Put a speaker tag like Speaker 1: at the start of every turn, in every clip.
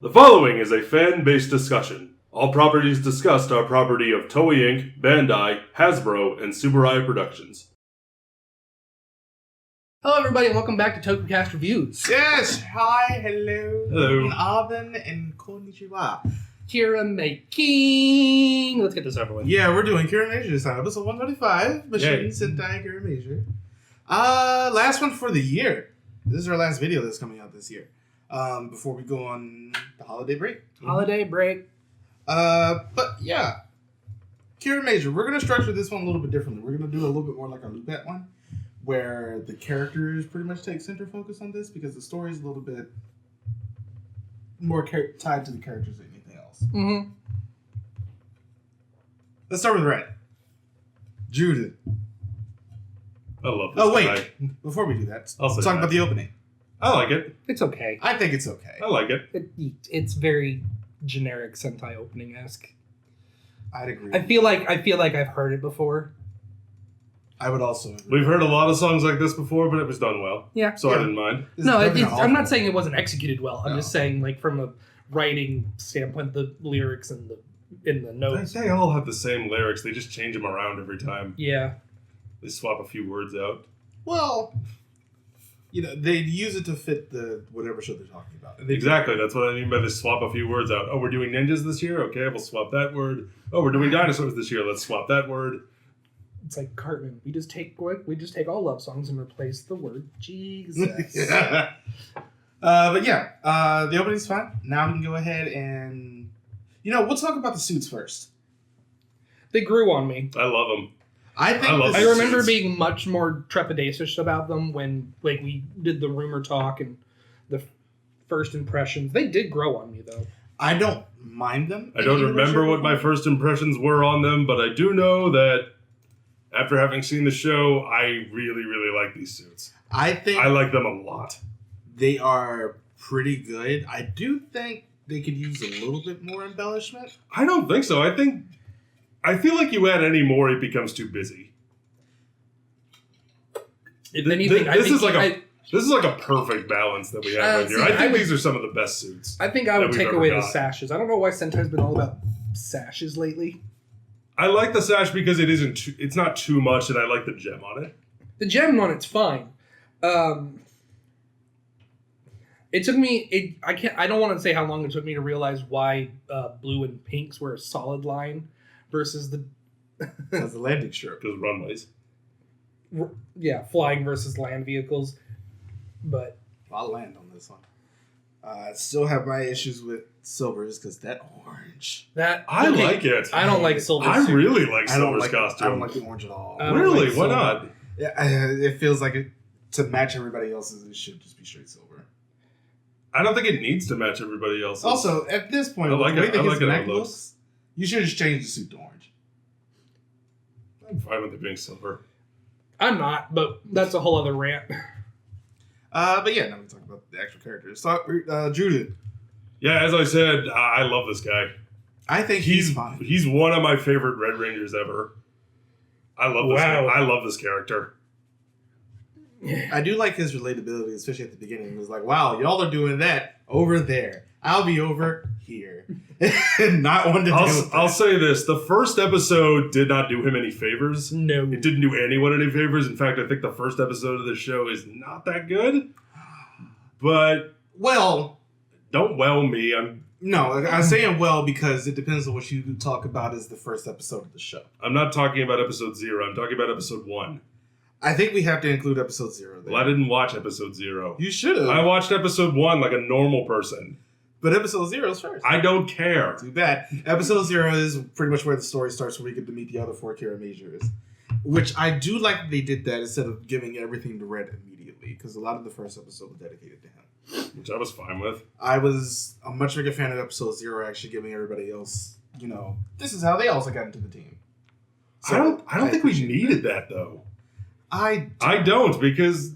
Speaker 1: The following is a fan-based discussion. All properties discussed are property of Toei Inc., Bandai, Hasbro, and Subarai Productions.
Speaker 2: Hello everybody and welcome back to Tokucast Reviews.
Speaker 3: Yes! Hi, hello.
Speaker 1: Hello.
Speaker 3: Aben and konnichiwa.
Speaker 2: Kiramager. Let's get this over with.
Speaker 3: Yeah, we're doing Kiramager this time. Episode 125, Mashin Sentai Kiramager. Last one for the year. This is our last video that's coming out this year. Before we go on the holiday break.
Speaker 2: Holiday break.
Speaker 3: But yeah. Kiramager, we're going to structure this one a little bit differently. We're going to do a little bit more like our Loop At one, where the characters pretty much take center focus on this because the story is a little bit more tied to the characters than anything else.
Speaker 2: Mm-hmm.
Speaker 3: Let's start with Red. Julian.
Speaker 1: I love this guy.
Speaker 3: Before we do that,
Speaker 1: I'll say
Speaker 3: let's talk
Speaker 1: that.
Speaker 3: about the opening.
Speaker 1: I like it.
Speaker 2: It's okay.
Speaker 3: I think it's okay.
Speaker 1: I like it.
Speaker 2: It's very generic Sentai opening-esque.
Speaker 3: I'd agree.
Speaker 2: I feel like I've heard it before.
Speaker 3: I would also agree.
Speaker 1: We've heard a lot of songs like this before, but it was done well.
Speaker 2: Yeah.
Speaker 1: So I didn't mind.
Speaker 2: I'm not saying it wasn't executed well. I'm just saying, like, from a writing standpoint, the lyrics and the notes.
Speaker 1: They all have the same lyrics. They just change them around every time.
Speaker 2: Yeah.
Speaker 1: They swap a few words out.
Speaker 3: Well, they use it to fit the whatever show they're talking about.
Speaker 1: Exactly. That's what I mean by they swap a few words out. Oh, we're doing ninjas this year? Okay, we'll swap that word. Oh, we're doing dinosaurs this year. Let's swap that word.
Speaker 2: It's like Cartman. We just take all love songs and replace the word Jesus.
Speaker 3: Yeah. But yeah, the opening's fine. Now we can go ahead and we'll talk about the suits first.
Speaker 2: They grew on me.
Speaker 1: I love them.
Speaker 3: I
Speaker 2: remember being much more trepidatious about them when we did the rumor talk and the first impressions. They did grow on me though.
Speaker 3: I don't mind them.
Speaker 1: I don't remember what my first impressions were on them, but I do know that after having seen the show, I really, really like these suits.
Speaker 3: I
Speaker 1: like them a lot.
Speaker 3: They are pretty good. I do think they could use a little bit more embellishment.
Speaker 1: I don't think so. I feel like you add any more, it becomes too busy.
Speaker 2: If anything,
Speaker 1: this is like a perfect balance that we have right here. I think these are some of the best suits.
Speaker 2: I think I would take away the sashes. I don't know why Sentai's been all about sashes lately.
Speaker 1: I like the sash because it's not too much, and I like the gem on it.
Speaker 2: The gem on it's fine. It took me. I don't want to say how long it took me to realize why blue and pinks were a solid line versus the
Speaker 3: as a landing strip
Speaker 1: because runways.
Speaker 2: Yeah, flying versus land vehicles, but
Speaker 3: I'll land on this one. I still have my issues with silvers because that orange.
Speaker 1: I like it.
Speaker 2: I don't like silver.
Speaker 1: I really like silver's costume.
Speaker 3: I don't like the orange at all.
Speaker 1: Really? Why not?
Speaker 3: Yeah, it feels like to match everybody else's, it should just be straight silver.
Speaker 1: I don't think it needs to match everybody else's.
Speaker 3: Also, at this point,
Speaker 1: I like it. I like it.
Speaker 3: Looks, you should just change the suit to orange.
Speaker 1: I'm fine with it being silver.
Speaker 2: I'm not, but that's a whole other rant.
Speaker 3: But yeah, now we talk about the actual characters. So, Julian.
Speaker 1: Yeah, as I said, I love this guy.
Speaker 3: I think he's fine.
Speaker 1: He's one of my favorite Red Rangers ever. I love this guy. I love this character.
Speaker 3: I do like his relatability, especially at the beginning. He was like, wow, y'all are doing that over there. I'll be over here. Not one to deal with that.
Speaker 1: I'll say this. The first episode did not do him any favors.
Speaker 2: No.
Speaker 1: It didn't do anyone any favors. In fact, I think the first episode of the show is not that good. But...
Speaker 3: Well...
Speaker 1: Don't well me. I'm
Speaker 3: saying well because it depends on what you talk about as the first episode of the show.
Speaker 1: I'm not talking about episode 0. I'm talking about episode 1.
Speaker 3: I think we have to include episode 0 there.
Speaker 1: Well, I didn't watch episode 0.
Speaker 3: You should have.
Speaker 1: I watched episode 1 like a normal person.
Speaker 3: But episode 0 is first.
Speaker 1: I don't care.
Speaker 3: Too bad. Episode 0 is pretty much where the story starts, where we get to meet the other 4 Kiramagers. Which I do like that they did that instead of giving everything to Red immediately, because a lot of the first episode was dedicated to him.
Speaker 1: Which I was fine with.
Speaker 3: I was a much bigger fan of episode 0, actually giving everybody else, this is how they also got into the team.
Speaker 1: So I don't think we needed that, though.
Speaker 3: I
Speaker 1: don't, because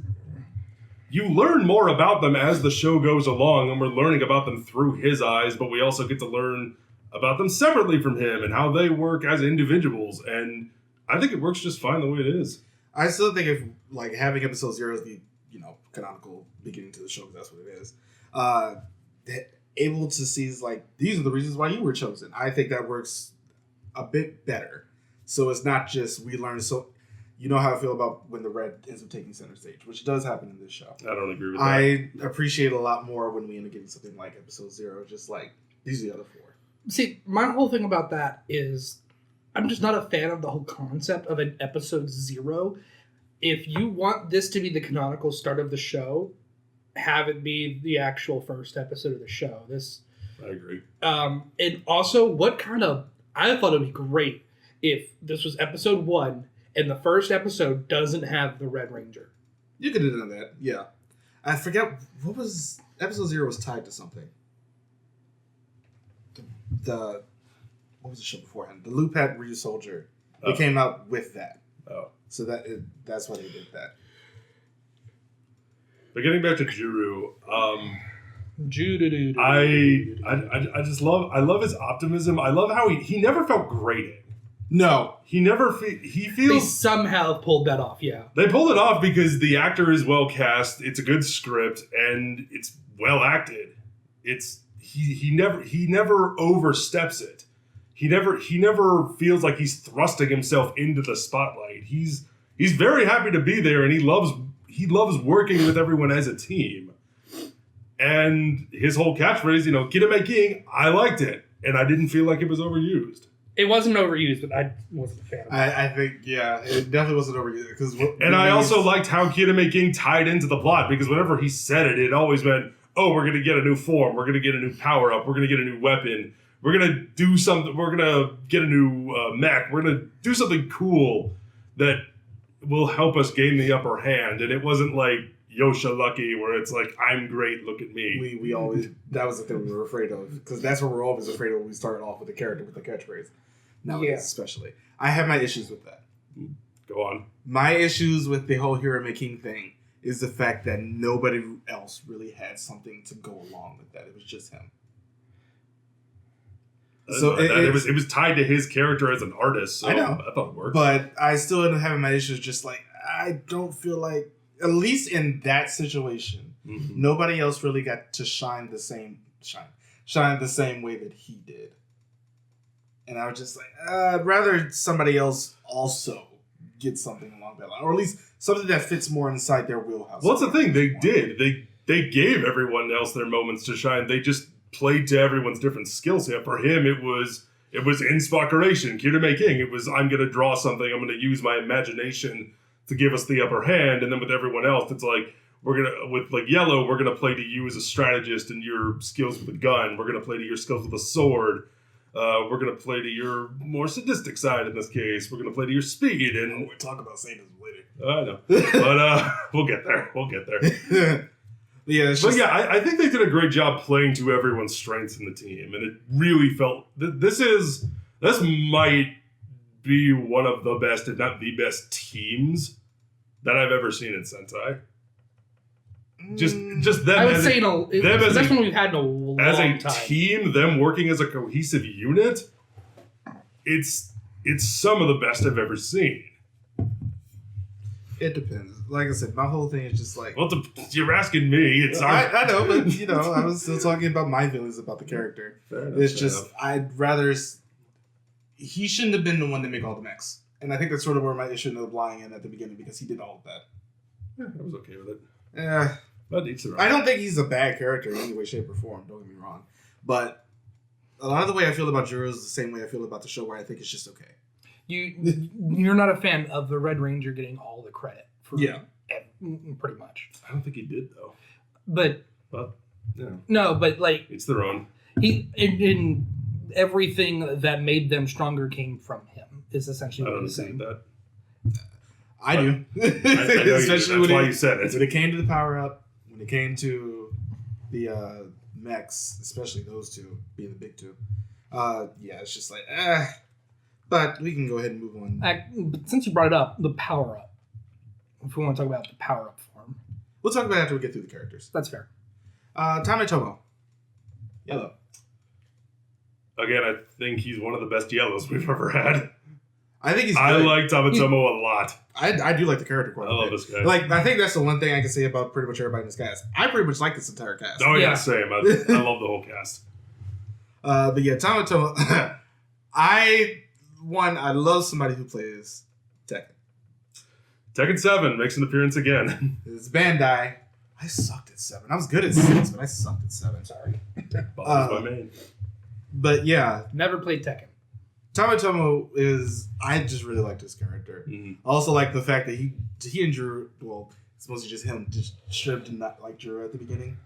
Speaker 1: you learn more about them as the show goes along, and we're learning about them through his eyes, but we also get to learn about them separately from him and how they work as individuals, and I think it works just fine the way it is.
Speaker 3: I still think if, having episode 0 as the, canonical beginning to the show, because that's what it is, able to see like these are the reasons why you were chosen. I think that works a bit better. So it's not just we learn. So you know how I feel about when the red ends up taking center stage, which does happen in this show.
Speaker 1: I don't agree with that.
Speaker 3: I appreciate a lot more when we end up getting something like episode 0, just like these are the other 4.
Speaker 2: See, my whole thing about that is I'm just not a fan of the whole concept of an episode 0. If you want this to be the canonical start of the show, have it be the actual first episode of the show.
Speaker 1: I agree.
Speaker 2: And also, I thought it would be great if this was episode 1 and the first episode doesn't have the Red Ranger.
Speaker 3: You could have done that, yeah. I forget what was episode 0 was tied to something. What was the show beforehand? The Lupat Ryu Soldier. It came out with that.
Speaker 1: Oh.
Speaker 3: So that's why they did that.
Speaker 1: But getting back to Juru, I love his optimism. I love how he never felt grating.
Speaker 3: No.
Speaker 1: He
Speaker 2: They
Speaker 1: feels...
Speaker 2: somehow pulled that off, yeah.
Speaker 1: They pulled it off because the actor is well cast, it's a good script, and it's well acted. He never oversteps it. He never feels like he's thrusting himself into the spotlight. He's very happy to be there, and he loves working with everyone as a team. And his whole catchphrase, Kirame King, I liked it, and I didn't feel like it was overused.
Speaker 2: It wasn't overused, but I wasn't a fan of it.
Speaker 3: I think, yeah, it definitely wasn't overused.
Speaker 1: And I also liked how Kirame King tied into the plot, because whenever he said it, it always meant, oh, we're going to get a new form, we're going to get a new power-up, we're going to get a new weapon, we're going to do something, we're going to get a new mech, we're going to do something cool that will help us gain the upper hand. And it wasn't like Yosha Lucky, where it's like, I'm great, look at me.
Speaker 3: We always, that was the thing we were afraid of, because that's what we're always afraid of when we start off with a character with a catchphrase. Nowadays, especially. I have my issues with that.
Speaker 1: Go on.
Speaker 3: My issues with the whole Hirame King thing is the fact that nobody else really had something to go along with that. It was just him. So
Speaker 1: it was tied to his character as an artist, so
Speaker 3: I know.
Speaker 1: I thought it worked.
Speaker 3: But I still ended up having my issues just like, I don't feel like, at least in that situation, nobody else really got to shine the same way that he did. And I was just like, I'd rather somebody else also get something along that line, or at least something that fits more inside their wheelhouse.
Speaker 1: Well, that's the thing. They did. They gave everyone else their moments to shine. They just played to everyone's different skill set. For him, it was inspiration. Kirame King. It was, I'm going to draw something. I'm going to use my imagination to give us the upper hand. And then with everyone else, it's like, with Yellow, we're going to play to you as a strategist and your skills with a gun. We're going to play to your skills with a sword. We're going to play to your more sadistic side in this case. We're going to play to your speed. And
Speaker 3: we'll talk about sadism later.
Speaker 1: I know. But we'll get there. I think they did a great job playing to everyone's strengths in the team. And it really felt... This might be one of the best, if not the best, teams that I've ever seen in Sentai. Just them.
Speaker 2: I would say that's one we've had in a long time.
Speaker 1: As a team, them working as a cohesive unit, it's some of the best I've ever seen.
Speaker 3: It depends. Like I said, my whole thing is just like...
Speaker 1: Well, you're asking me.
Speaker 3: I know, but I was still talking about my feelings about the character. It's just, I'd rather... He shouldn't have been the one to make all the mechs. And I think that's sort of where my issue ended up lying in at the beginning, because he did all of that.
Speaker 1: Yeah, I was okay with it.
Speaker 3: Yeah.
Speaker 1: But
Speaker 3: I don't think he's a bad character in any way, shape, or form. Don't get me wrong. But a lot of the way I feel about Juro is the same way I feel about the show, where I think it's just okay.
Speaker 2: You're not a fan of the Red Ranger getting all the credit for pretty much.
Speaker 1: I don't think he did, though.
Speaker 2: But
Speaker 1: yeah.
Speaker 2: No, but like
Speaker 1: it's their own.
Speaker 2: In everything that made them stronger came from him. Is essentially what he's saying.
Speaker 1: That.
Speaker 3: I do.
Speaker 1: Especially that's why you said it.
Speaker 3: When it came to the power up, when it came to the mechs, especially those two being the big two, it's just like But we can go ahead and move on.
Speaker 2: But since you brought it up, the power up. If we want to talk about the power up form,
Speaker 3: we'll talk about it after we get through the characters.
Speaker 2: That's fair.
Speaker 3: Tame Tomo, Yellow.
Speaker 1: Again, I think he's one of the best Yellows we've ever had.
Speaker 3: I think he's
Speaker 1: I
Speaker 3: great.
Speaker 1: like Tamatomo a lot.
Speaker 3: I do like the character quite a
Speaker 1: I love
Speaker 3: bit.
Speaker 1: this guy.
Speaker 3: Like, I think that's the one thing I can say about pretty much everybody in this cast. I pretty much like this entire cast.
Speaker 1: Oh yeah,
Speaker 2: Yeah.
Speaker 1: same. I love the whole cast.
Speaker 3: But yeah, Tamatomo. I love somebody who plays Tekken.
Speaker 1: Tekken 7 makes an appearance again.
Speaker 3: It's Bandai. I sucked at 7. I was good at 6, but I sucked at 7. Sorry.
Speaker 1: Bothers my main.
Speaker 3: But yeah,
Speaker 2: Never played Tekken.
Speaker 3: Tamatomo is. I just really like this character.
Speaker 1: Mhm.
Speaker 3: I also like the fact that he and Drew. Well, it's mostly just him. Just straight did not like Drew at the beginning.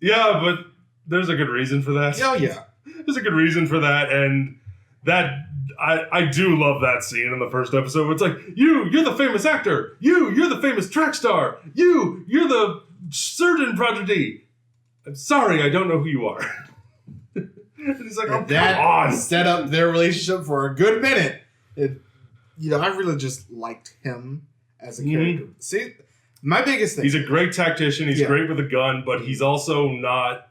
Speaker 1: Yeah, but there's a good reason for that.
Speaker 3: Oh yeah.
Speaker 1: There's a good reason for that, and that I do love that scene in the first episode. Where it's like, you're the famous actor. You're the famous track star. You're the surgeon prodigy. I'm sorry, I don't know who you are. And he's like, oh,
Speaker 3: And that
Speaker 1: come on.
Speaker 3: set up their relationship for a good minute. I really just liked him as a character. See, my biggest thing.
Speaker 1: He's a great tactician. He's
Speaker 3: Yeah.
Speaker 1: great with a gun, but he's also not.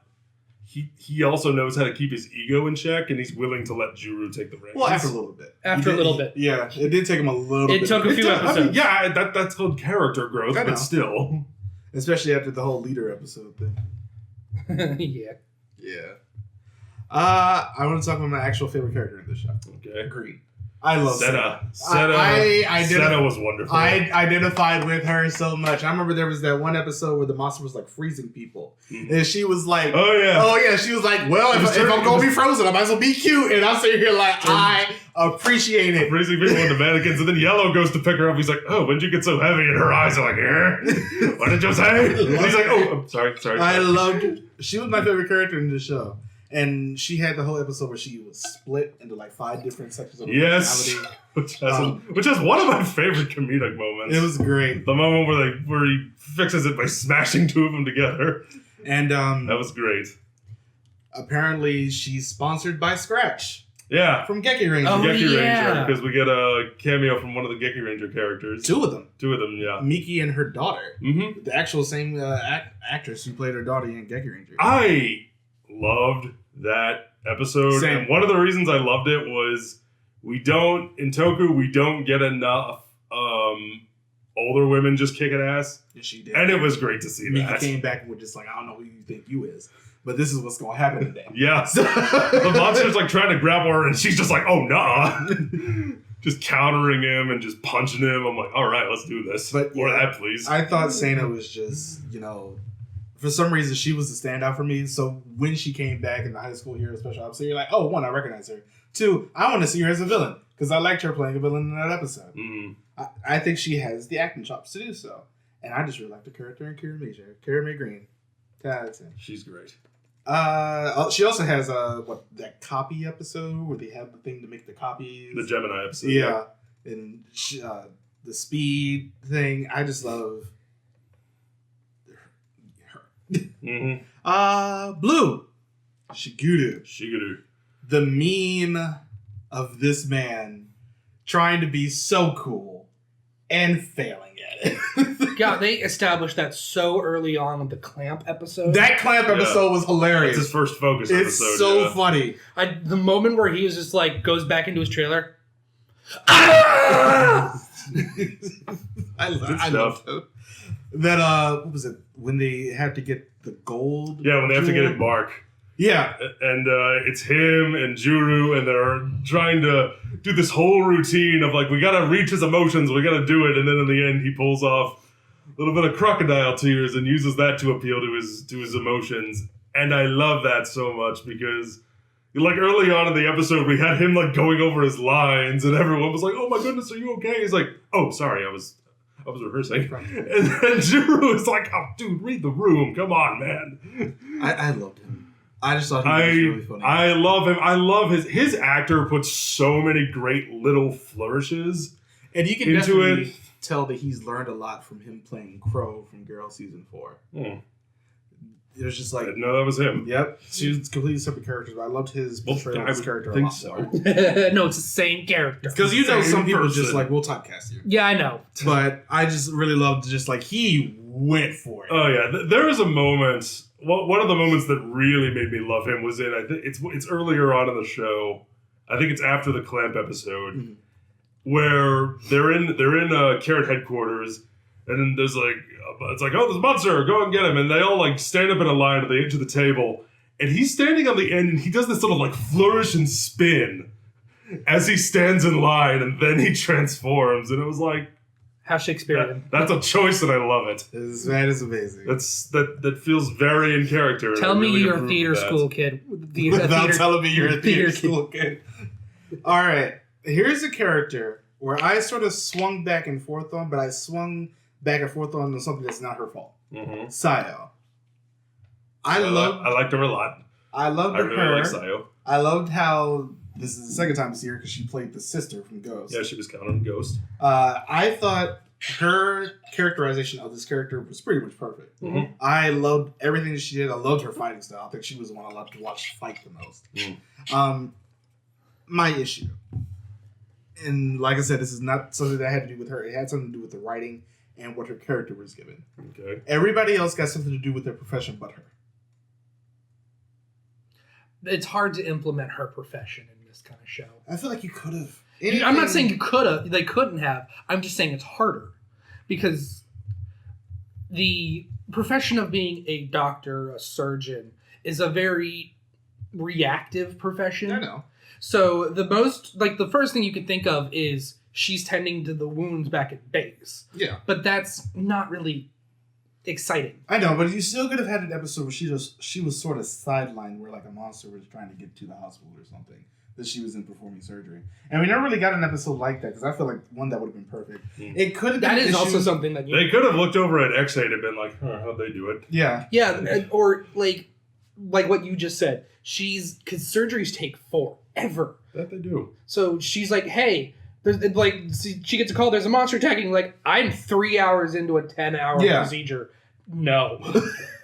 Speaker 1: He also knows how to keep his ego in check, and he's willing to let Juru take the reins.
Speaker 3: well, after a little bit.
Speaker 2: After a little bit.
Speaker 3: Yeah, it did take him a little bit.
Speaker 2: It took a few episodes.
Speaker 1: yeah, that's called character growth,
Speaker 3: I know.
Speaker 1: but still.
Speaker 3: Especially after the whole leader episode thing.
Speaker 2: Yeah.
Speaker 3: Yeah. I want to talk about my actual favorite character in this show.
Speaker 1: Okay.
Speaker 3: Green. I love
Speaker 1: Senna.
Speaker 3: I
Speaker 1: Senna was wonderful.
Speaker 3: I identified with her so much. I remember there was that one episode where the monster was like freezing people, and she was like,
Speaker 1: oh yeah.
Speaker 3: she was like, well, if I'm gonna be frozen, I might as well be cute. And I'm sitting here like, I appreciate it.
Speaker 1: Freezing people into mannequins, and then Yellow goes to pick her up. He's like, "Oh, when did you get so heavy?" And her eyes are like, "Eh? What did you say?" And he's like, "Oh, I'm sorry."
Speaker 3: I loved. She was my favorite character in the show, and she had the whole episode where she was split into like 5 different sections of her
Speaker 1: Yes,
Speaker 3: personality.
Speaker 1: which is one of my favorite comedic moments.
Speaker 3: It was great,
Speaker 1: the moment where he fixes it by smashing 2 of them together.
Speaker 3: and
Speaker 1: That was great.
Speaker 3: apparently she's sponsored by Scratch
Speaker 1: Yeah,
Speaker 3: from Geki Ranger.
Speaker 2: Oh,
Speaker 1: Geki
Speaker 2: yeah.
Speaker 1: Ranger, because we get a cameo from one of the Geki Ranger characters.
Speaker 3: 2 of them,
Speaker 1: 2 of them, yeah.
Speaker 3: Miki and her daughter,
Speaker 1: Mm-hmm.
Speaker 3: the actual same actress who played her daughter in Geki Ranger.
Speaker 1: I loved that episode,
Speaker 3: Same.
Speaker 1: and one of the reasons I loved it was in Toku we don't get enough older women just kicking ass,
Speaker 3: And she did,
Speaker 1: and it was great to see
Speaker 3: Miki
Speaker 1: that.
Speaker 3: came back and was just like, I don't know who you think you is, but this is what's gonna happen today.
Speaker 1: Yeah, the monster's like trying to grapple her, and she's just like, "Oh nah," just countering him and just punching him. I'm like, "All right, let's do this."
Speaker 3: But,
Speaker 1: More of
Speaker 3: yeah,
Speaker 1: that, please.
Speaker 3: I thought Sana was just, for some reason she was the standout for me. So when she came back in the high school hero special episode, you're like, oh, 1, I recognize her. 2, I want to see her as a villain because I liked her playing a villain in that episode.
Speaker 1: Mm.
Speaker 3: I think she has the acting chops to do so. And I just really like the character in Kiramager. Kiramager Green. That's it.
Speaker 1: She's great.
Speaker 3: She also has that copy episode where they have the thing to make the copies.
Speaker 1: The Gemini episode.
Speaker 3: Yeah. And the speed thing. I just love her.
Speaker 1: Mm-hmm.
Speaker 3: Blue. Shiguru.
Speaker 1: Shigeru.
Speaker 3: The meme of this man trying to be so cool and failing at it.
Speaker 2: God, they established that so early on with the clamp episode.
Speaker 3: That clamp episode was hilarious.
Speaker 1: It's his first focus
Speaker 3: It's
Speaker 1: episode.
Speaker 3: so
Speaker 1: yeah.
Speaker 3: funny.
Speaker 2: The moment where he was just like goes back into his trailer. Ah!
Speaker 3: I
Speaker 1: Good
Speaker 3: love
Speaker 1: stuff.
Speaker 3: it. That what was it? When they had to get the gold?
Speaker 1: Yeah, when they have to get
Speaker 3: jewel?
Speaker 1: it Mark.
Speaker 3: Yeah.
Speaker 1: And it's him and Juru, and they're trying to do this whole routine of like, we gotta reach his emotions, we gotta do it, and then in the end he pulls off a little bit of crocodile tears and uses that to appeal to his emotions. And I love that so much because like early on in the episode we had him like going over his lines and everyone was like, "Oh my goodness, are you okay?" He's like, "Oh, sorry, I was rehearsing." And then Juru is like, "Oh, dude, read the room. Come on, man."
Speaker 3: I loved him. I just thought he was really funny.
Speaker 1: I love him. I love his actor puts so many great little flourishes
Speaker 3: and you can
Speaker 1: into
Speaker 3: definitely
Speaker 1: it.
Speaker 3: tell that he's learned a lot from him playing Crow from Girl Season 4. It was just
Speaker 1: I
Speaker 3: like,
Speaker 1: didn't know that was him.
Speaker 3: yep, she was completely separate characters, but I loved his portrayal of his character a
Speaker 1: think
Speaker 3: lot
Speaker 1: so.
Speaker 3: more.
Speaker 2: No, it's the same character.
Speaker 3: Because you know
Speaker 1: Same
Speaker 3: some people
Speaker 1: person.
Speaker 3: just like, we'll typecast you.
Speaker 2: Yeah, I know.
Speaker 3: But I just really loved just like, he went for it.
Speaker 1: Oh yeah, there is a moment. One of the moments that really made me love him was in, I think it's earlier on in the show. I think it's after the Clamp episode,
Speaker 3: Mhm.
Speaker 1: where they're in Carrot headquarters, and then there's like it's like, oh, there's a monster, go and get him, and they all like stand up in a line at the edge of the table, and he's standing on the end, and he does this little like flourish and spin as he stands in line, and then he transforms, and it was like,
Speaker 2: how Shakespearean.
Speaker 1: that's a choice, and I love it.
Speaker 3: That is amazing.
Speaker 1: That feels very in character.
Speaker 2: Tell me you're a theater school kid.
Speaker 3: Without telling me you're a theater school kid. All right, here's a character where I sort of swung back and forth on, but I swung back and forth on something that's not her fault.
Speaker 1: Mm-hmm.
Speaker 3: Sayo.
Speaker 1: I liked her a lot.
Speaker 3: I loved her.
Speaker 1: I really like Sayo.
Speaker 3: I loved how this is the second time to see her because she played the sister from Ghost.
Speaker 1: Yeah, she was counting Ghost.
Speaker 3: I thought her characterization of this character was pretty much perfect.
Speaker 1: Mm-hmm.
Speaker 3: I loved everything that she did. I loved her fighting style. I think she was the one I loved to watch fight the most. My issue, and like I said, this is not something that had to do with her. It had something to do with the writing and what her character was given.
Speaker 1: Okay.
Speaker 3: Everybody else got something to do with their profession but her.
Speaker 2: It's hard to implement her profession in this kind of show.
Speaker 3: I feel like you could have.
Speaker 2: I'm not saying you could have. They couldn't have. I'm just saying it's harder because the profession of being a doctor, a surgeon, is a very reactive profession.
Speaker 3: I know.
Speaker 2: So the first thing you could think of is she's tending to the wounds back at base.
Speaker 3: Yeah.
Speaker 2: But that's not really exciting.
Speaker 3: I know, but you still could have had an episode where she was sort of sidelined, where like a monster was trying to get to the hospital or something, that she was in performing surgery. And we never really got an episode like that, because I feel like one that would have been perfect. It could have been
Speaker 2: That is also something that
Speaker 1: they could have looked over at X8 and been like, how'd they do it?
Speaker 3: Yeah.
Speaker 2: Yeah, or like what you just said. Because surgeries take forever.
Speaker 1: That they do.
Speaker 2: So she's like, hey, she gets a call, there's a monster attacking. Like, I'm 3 hours into a 10-hour procedure. No.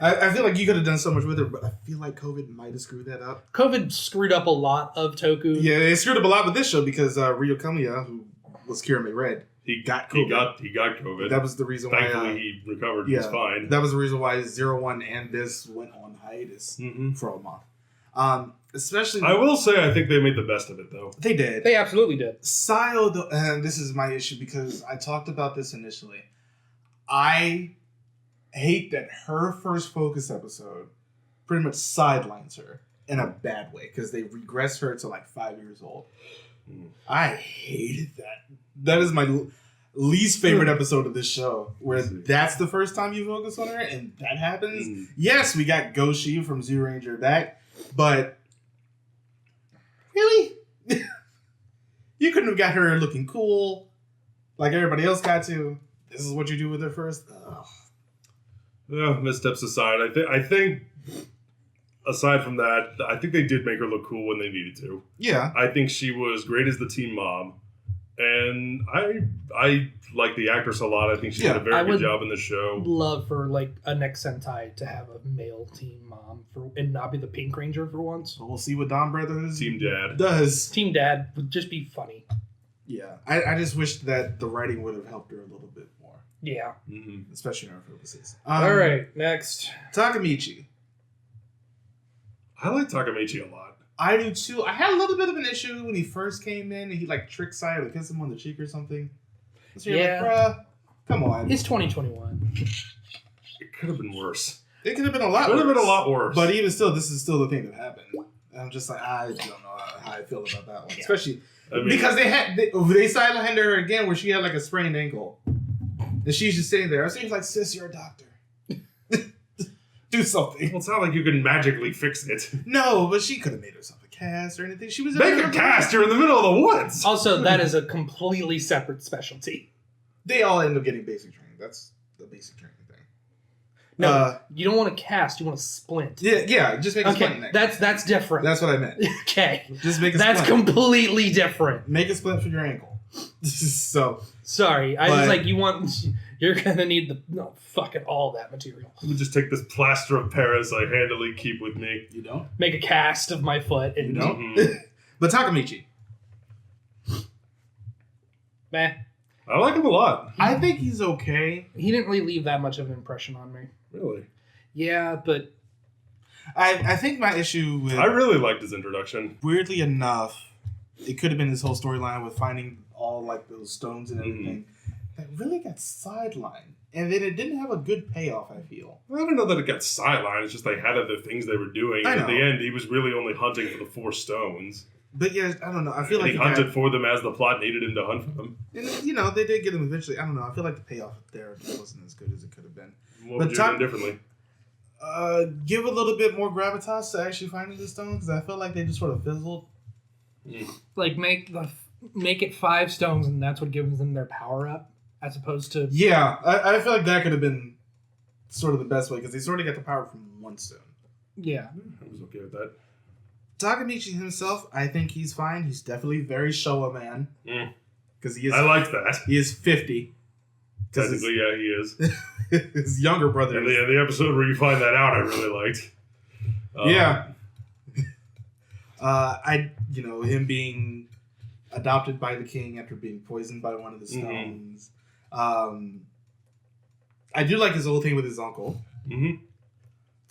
Speaker 3: I feel like you could have done so much with her, but I feel like COVID might have screwed that up.
Speaker 2: COVID screwed up a lot of Toku.
Speaker 3: Yeah, it screwed up a lot with this show because Ryo Kamiya, who was Kirame Red,
Speaker 1: he got COVID. He got COVID.
Speaker 3: That was the reason why.
Speaker 1: Thankfully, he recovered. He's fine.
Speaker 3: That was the reason why 01 and this went on hiatus for a month. Especially,
Speaker 1: I will say, I think they made the best of it, though.
Speaker 3: They did.
Speaker 2: They absolutely did.
Speaker 3: Sayo, though, and this is my issue because I talked about this initially. I hate that her first Focus episode pretty much sidelines her in a bad way because they regress her to like 5 years old. I hated that. That is my least favorite episode of this show, where that's the first time you focus on her and that happens. Yes, we got Goshi from Zero Ranger back, but really? You couldn't have got her looking cool like everybody else got to. This is what you do with her first? Ugh.
Speaker 1: Yeah, missteps aside, I think aside from that, I think they did make her look cool when they needed to. Yeah. I think she was great as the teen mom. And I like the actress a lot. I think she did a very good job in the show.
Speaker 2: Love for like a next Sentai to have a male teen mom and not be the Pink Ranger for once.
Speaker 3: So we'll see what Don Brothers
Speaker 1: Team Dad
Speaker 3: does.
Speaker 2: Team Dad would just be funny.
Speaker 3: Yeah, I just wish that the writing would have helped her a little bit more.
Speaker 2: Yeah,
Speaker 3: especially in our focuses.
Speaker 2: All right, next
Speaker 3: Takamichi.
Speaker 1: I like Takamichi a lot.
Speaker 3: I do too. I had a little bit of an issue when he first came in and he like tricked Sayo to kiss him on the cheek or something. So you're like, bruh, come on.
Speaker 2: It's 2021.
Speaker 1: It could have been worse.
Speaker 3: It could have been a lot worse.
Speaker 1: Could have been a lot worse.
Speaker 3: But even still, this is still the thing that happened. And I'm just like, I don't know how I feel about that one. Yeah. Especially because they sidelined her again where she had like a sprained ankle. And she's just sitting there. So he's like, sis, you're a doctor. Do something.
Speaker 1: Well, it's not like you can magically fix it.
Speaker 3: No, but she could have made herself a cast or anything. She was
Speaker 1: make a cast. You're in the middle of the woods.
Speaker 2: Also, that is a completely separate specialty.
Speaker 3: They all end up getting basic training. That's the basic training thing.
Speaker 2: No, you don't want to cast. You want to splint.
Speaker 3: Yeah. Just make a splint.
Speaker 2: That's different.
Speaker 3: That's what I meant.
Speaker 2: Okay.
Speaker 3: Just make a splint.
Speaker 2: That's completely different.
Speaker 3: Make a splint for your ankle. So
Speaker 2: sorry, I was like, you're gonna need fucking all that material.
Speaker 1: Let me just take this plaster of Paris I handily keep with me.
Speaker 3: You don't
Speaker 2: make a cast of my foot. And
Speaker 3: you don't. But Takamichi,
Speaker 2: meh.
Speaker 1: I like him a lot.
Speaker 3: I think he's okay.
Speaker 2: He didn't really leave that much of an impression on me.
Speaker 1: Really?
Speaker 2: Yeah, but
Speaker 3: I think my issue with
Speaker 1: I really liked his introduction.
Speaker 3: Weirdly enough, it could have been his whole storyline with finding all like those stones and everything, that really got sidelined. And then it didn't have a good payoff, I feel.
Speaker 1: I don't know that it got sidelined. It's just they had other things they were doing. And at the end, he was really only hunting for the 4 stones.
Speaker 3: But yeah, I don't know. I feel like
Speaker 1: he hunted for them as the plot needed him to hunt for them.
Speaker 3: And, you know, they did get him eventually. I don't know. I feel like the payoff there wasn't as good as it could have been.
Speaker 1: What would you have done differently?
Speaker 3: Give a little bit more gravitas to actually finding the stones, because I feel like they just sort of fizzled.
Speaker 2: Like make it 5 stones, and that's what gives them their power up, as opposed to
Speaker 3: I feel like that could have been sort of the best way, because they sort of got the power from 1 stone.
Speaker 2: Yeah,
Speaker 1: I was okay with that.
Speaker 3: Takamichi himself, I think he's fine. He's definitely very Showa man. Because he is.
Speaker 1: I like that.
Speaker 3: He is 50.
Speaker 1: Technically, yeah, he is.
Speaker 3: His younger brother.
Speaker 1: And the episode where you find that out, I really liked.
Speaker 3: Him being adopted by the king after being poisoned by one of the stones. I do like his whole thing with his uncle.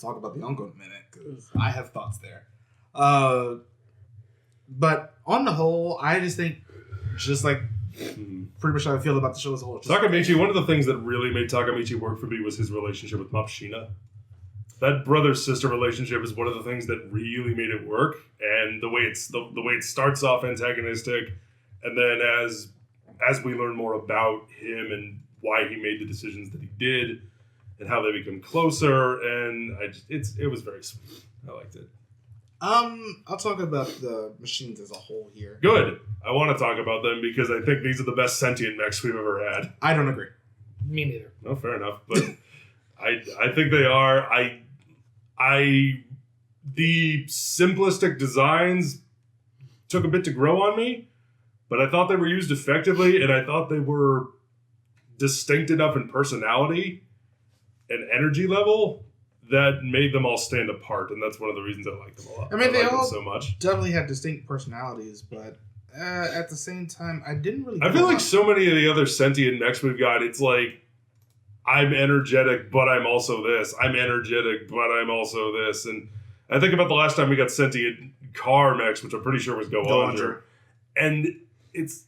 Speaker 3: Talk about the uncle in a minute, because I have thoughts there. But on the whole, I just think, just like pretty much how I feel about the show as a whole.
Speaker 1: Takamichi, one of the things that really made Takamichi work for me was his relationship with Mapshina. That brother-sister relationship is one of the things that really made it work, and the way it starts off antagonistic, and then as we learn more about him and why he made the decisions that he did, and how they become closer, and it was very sweet. I liked it.
Speaker 3: I'll talk about the machines as a whole here.
Speaker 1: Good. I want to talk about them because I think these are the best sentient mechs we've ever had.
Speaker 3: I don't agree.
Speaker 2: Me neither.
Speaker 1: No, fair enough. But I think they are. The simplistic designs took a bit to grow on me, but I thought they were used effectively, and I thought they were distinct enough in personality and energy level that made them all stand apart, and that's one of the reasons I like them a lot.
Speaker 3: I mean, they all
Speaker 1: so much.
Speaker 3: Definitely have distinct personalities, but at the same time, I didn't really.
Speaker 1: I feel like so many of the other sentient mechs we've got, it's like, I'm energetic, but I'm also this. I'm energetic, but I'm also this. And I think about the last time we got sentient car mechs, which I'm pretty sure was Go Onger. And it's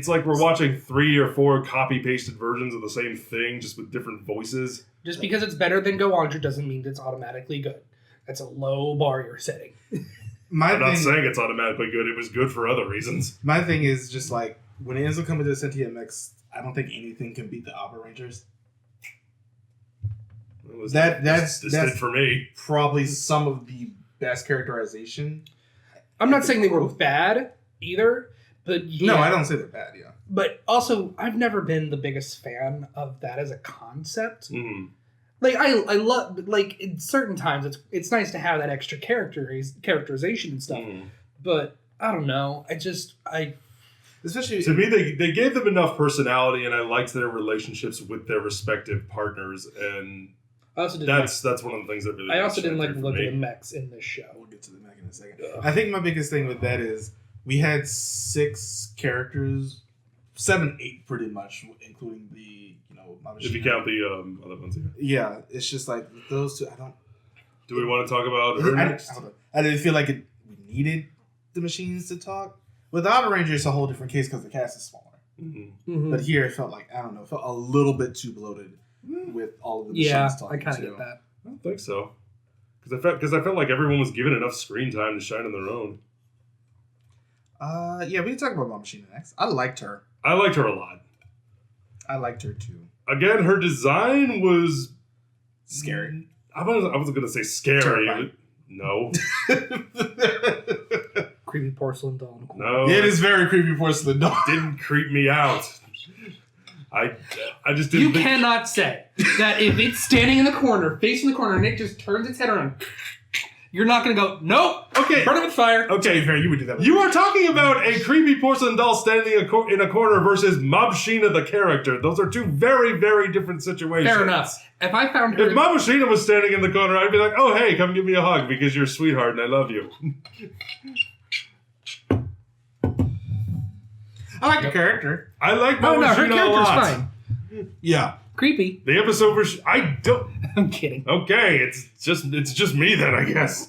Speaker 1: like we're watching 3 or 4 copy-pasted versions of the same thing, just with different voices.
Speaker 2: Just because it's better than Go Onger doesn't mean it's automatically good. That's a low bar you're setting.
Speaker 1: I'm not saying it's automatically good. It was good for other reasons.
Speaker 3: My thing is just like, when it ends up coming to the sentient mechs, I don't think anything can beat the Alpha Rangers. That's
Speaker 1: it for me.
Speaker 3: Probably some of the best characterization.
Speaker 2: I'm not saying they were bad either, but
Speaker 3: no, I don't say they're bad. Yeah,
Speaker 2: but also I've never been the biggest fan of that as a concept. Like I love, like, in certain times it's nice to have that extra characterization and stuff, but I don't know. Especially
Speaker 1: to me, they gave them enough personality, and I liked their relationships with their respective partners, and I also that's one of the things that really.
Speaker 2: I also didn't like the look of the mechs in this show.
Speaker 3: We'll get to the mech in a second. I think my biggest thing with that is we had 6 characters, 7, 8 pretty much, including the
Speaker 1: if you count the other ones here.
Speaker 3: Yeah, it's just like those 2. I don't.
Speaker 1: Do we want to talk about her next?
Speaker 3: I didn't feel like we needed the machines to talk. With the Alpha Ranger, it's a whole different case because the cast is smaller. But here, it felt like, I don't know, it felt a little bit too bloated with all of the machines talking.
Speaker 2: I kind of get that.
Speaker 1: I don't think so. Because I felt like everyone was given enough screen time to shine on their own.
Speaker 3: Yeah, we can talk about Mom Machine next. I liked her.
Speaker 1: I liked her a lot.
Speaker 3: I liked her too.
Speaker 1: Again, her design was
Speaker 3: scary.
Speaker 1: I wasn't going to say scary. No.
Speaker 2: Creepy porcelain doll.
Speaker 1: No.
Speaker 3: It is very creepy porcelain doll.
Speaker 1: Didn't creep me out. I just didn't.
Speaker 2: You cannot say that if it's standing in the corner, facing the corner, and it just turns its head around, you're not going to go, nope,
Speaker 1: okay,
Speaker 2: burn it with fire.
Speaker 1: Okay,
Speaker 3: fair, you would do that.
Speaker 1: You are talking about a creepy porcelain doll standing in a corner versus Mabshina the character. Those are 2 very, very different situations.
Speaker 2: Fair enough. If I found her...
Speaker 1: If Mabshina was standing in the corner, I'd be like, oh, hey, come give me a hug because you're a sweetheart and I love you.
Speaker 3: I like the character.
Speaker 1: I like Mabshina
Speaker 2: her character's
Speaker 1: a lot.
Speaker 2: Fine.
Speaker 3: Yeah.
Speaker 2: Creepy.
Speaker 1: The episode version... I don't...
Speaker 2: I'm kidding.
Speaker 1: Okay, it's just me then, I guess.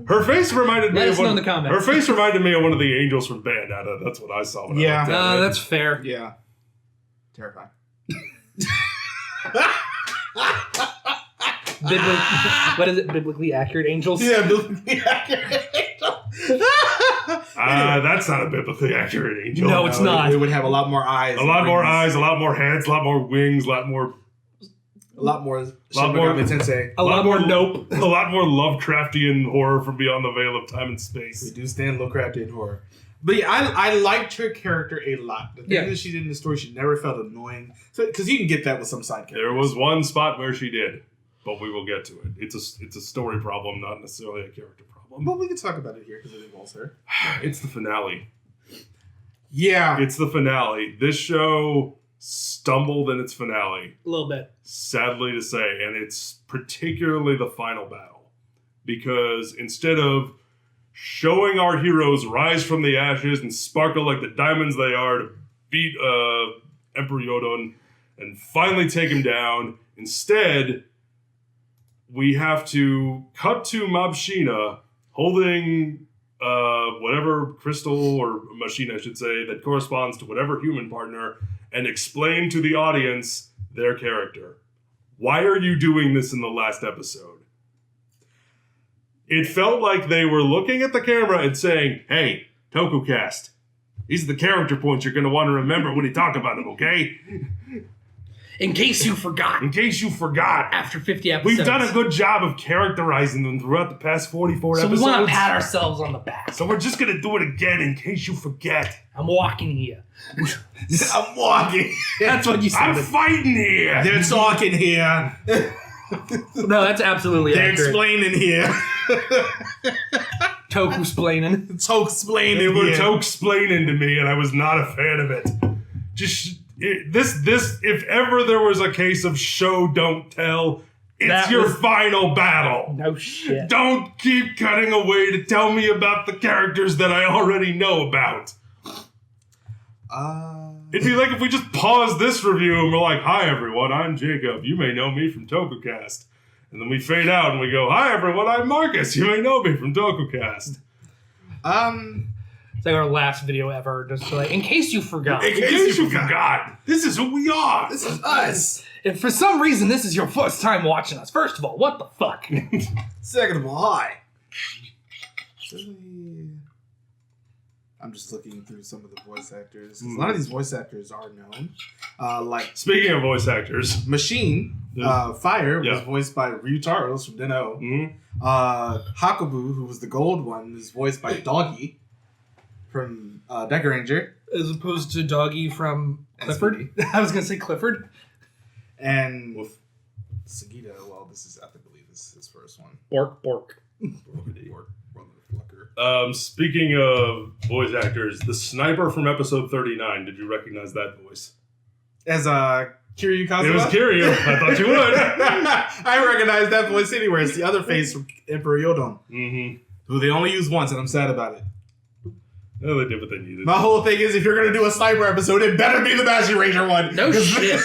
Speaker 1: Her face reminded me
Speaker 2: Let
Speaker 1: of
Speaker 2: us know
Speaker 1: one,
Speaker 2: in the comments.
Speaker 1: Her face reminded me of one of the angels from Bayonetta. That's what I saw. When
Speaker 3: Yeah.
Speaker 1: I looked at it.
Speaker 2: That's fair.
Speaker 3: Yeah. Terrifying.
Speaker 2: What is it? Biblically accurate angels?
Speaker 3: Yeah, biblically accurate angel.
Speaker 1: That's not a biblically accurate angel.
Speaker 2: No, it's not.
Speaker 3: It would have a lot more eyes.
Speaker 1: A lot more eyes, a lot more heads, a lot more wings, a lot more
Speaker 3: Shin Megami Tensei.
Speaker 2: A lot more nope.
Speaker 1: A lot more Lovecraftian horror from beyond the veil of time and
Speaker 3: We
Speaker 1: space.
Speaker 3: do stand Lovecraftian horror. But yeah, I liked her character a lot. The thing that she did in the story, she never felt annoying. Because you can get that with some side characters.
Speaker 1: There was one spot where she did, but we will get to it. It's a story problem, not necessarily a character problem.
Speaker 3: But we can talk about it here because it involves her.
Speaker 1: It's the finale.
Speaker 3: Yeah.
Speaker 1: It's the finale. This show stumbled in its finale.
Speaker 2: A little bit.
Speaker 1: Sadly to say, and it's particularly the final battle. Because instead of showing our heroes rise from the ashes and sparkle like the diamonds they are to beat Emperor Yodan and finally take him down, instead, we have to cut to Mabshina holding whatever crystal or machine, I should say, that corresponds to whatever human partner and explain to the audience their character. Why are you doing this in the last episode? It felt like they were looking at the camera and saying, hey, Tokucast, these are the character points you're going to want to remember when you talk about them, okay?
Speaker 2: In case you forgot.
Speaker 1: In case you forgot.
Speaker 2: After 50 episodes.
Speaker 1: We've done a good job of characterizing them throughout the past 44
Speaker 2: So
Speaker 1: episodes.
Speaker 2: we want to pat ourselves on the back.
Speaker 1: So we're just going to do it again in case you forget.
Speaker 2: I'm walking here.
Speaker 3: I'm walking.
Speaker 2: That's what you
Speaker 1: I'm
Speaker 2: said.
Speaker 1: fighting here.
Speaker 3: They're talking here.
Speaker 2: No, that's absolutely
Speaker 3: They're
Speaker 2: accurate.
Speaker 3: explaining here.
Speaker 2: Toku-splaining.
Speaker 3: Toke-splaining
Speaker 1: They were
Speaker 3: here.
Speaker 1: explaining to me, and I was not a fan of it. This. If ever there was a case of show don't tell, it's
Speaker 2: That
Speaker 1: your
Speaker 2: was-
Speaker 1: final battle.
Speaker 2: No shit.
Speaker 1: Don't keep cutting away to tell me about the characters that I already know about. It'd be like if we just paused this review and we're like, hi everyone, I'm Jacob. You may know me from Tokucast. And then we fade out and we go, hi everyone, I'm Marcus. You may know me from Tokucast.
Speaker 2: It's like our last video ever. Just like, in case you forgot.
Speaker 1: In case you forgot, this is who we are.
Speaker 3: This is us.
Speaker 2: If for some reason this is your first time watching us, first of all, what the fuck?
Speaker 3: Second of all, hi. I'm just looking through some of the voice actors. 'Cause a lot of these voice actors are known. Like
Speaker 1: Speaking of voice actors.
Speaker 3: Machine, Fire, was
Speaker 1: Yeah.
Speaker 3: voiced by Ryutaros from Den-O.
Speaker 1: Mm-hmm.
Speaker 3: Hakubu, who was the gold one, is voiced by Doggy from Decker Ranger.
Speaker 2: As opposed to Doggy from
Speaker 3: Clifford?
Speaker 2: I was going to say Clifford.
Speaker 3: And
Speaker 1: Woof.
Speaker 3: Sagita, well, I believe this is his first one.
Speaker 2: Bork, bork.
Speaker 1: Speaking of voice actors, the sniper from episode 39, did you recognize that voice?
Speaker 3: As Kiryu Kazuma?
Speaker 1: It was Kiryu. I thought you would.
Speaker 3: I recognize that voice anywhere. It's the other face from Emperor Yodan,
Speaker 1: Mm-hmm.
Speaker 3: who they only used once, and I'm sad about it.
Speaker 1: No, they did what they needed.
Speaker 3: My whole thing is, if you're going to do a sniper episode, it better be the Mashin Ranger one.
Speaker 2: No shit.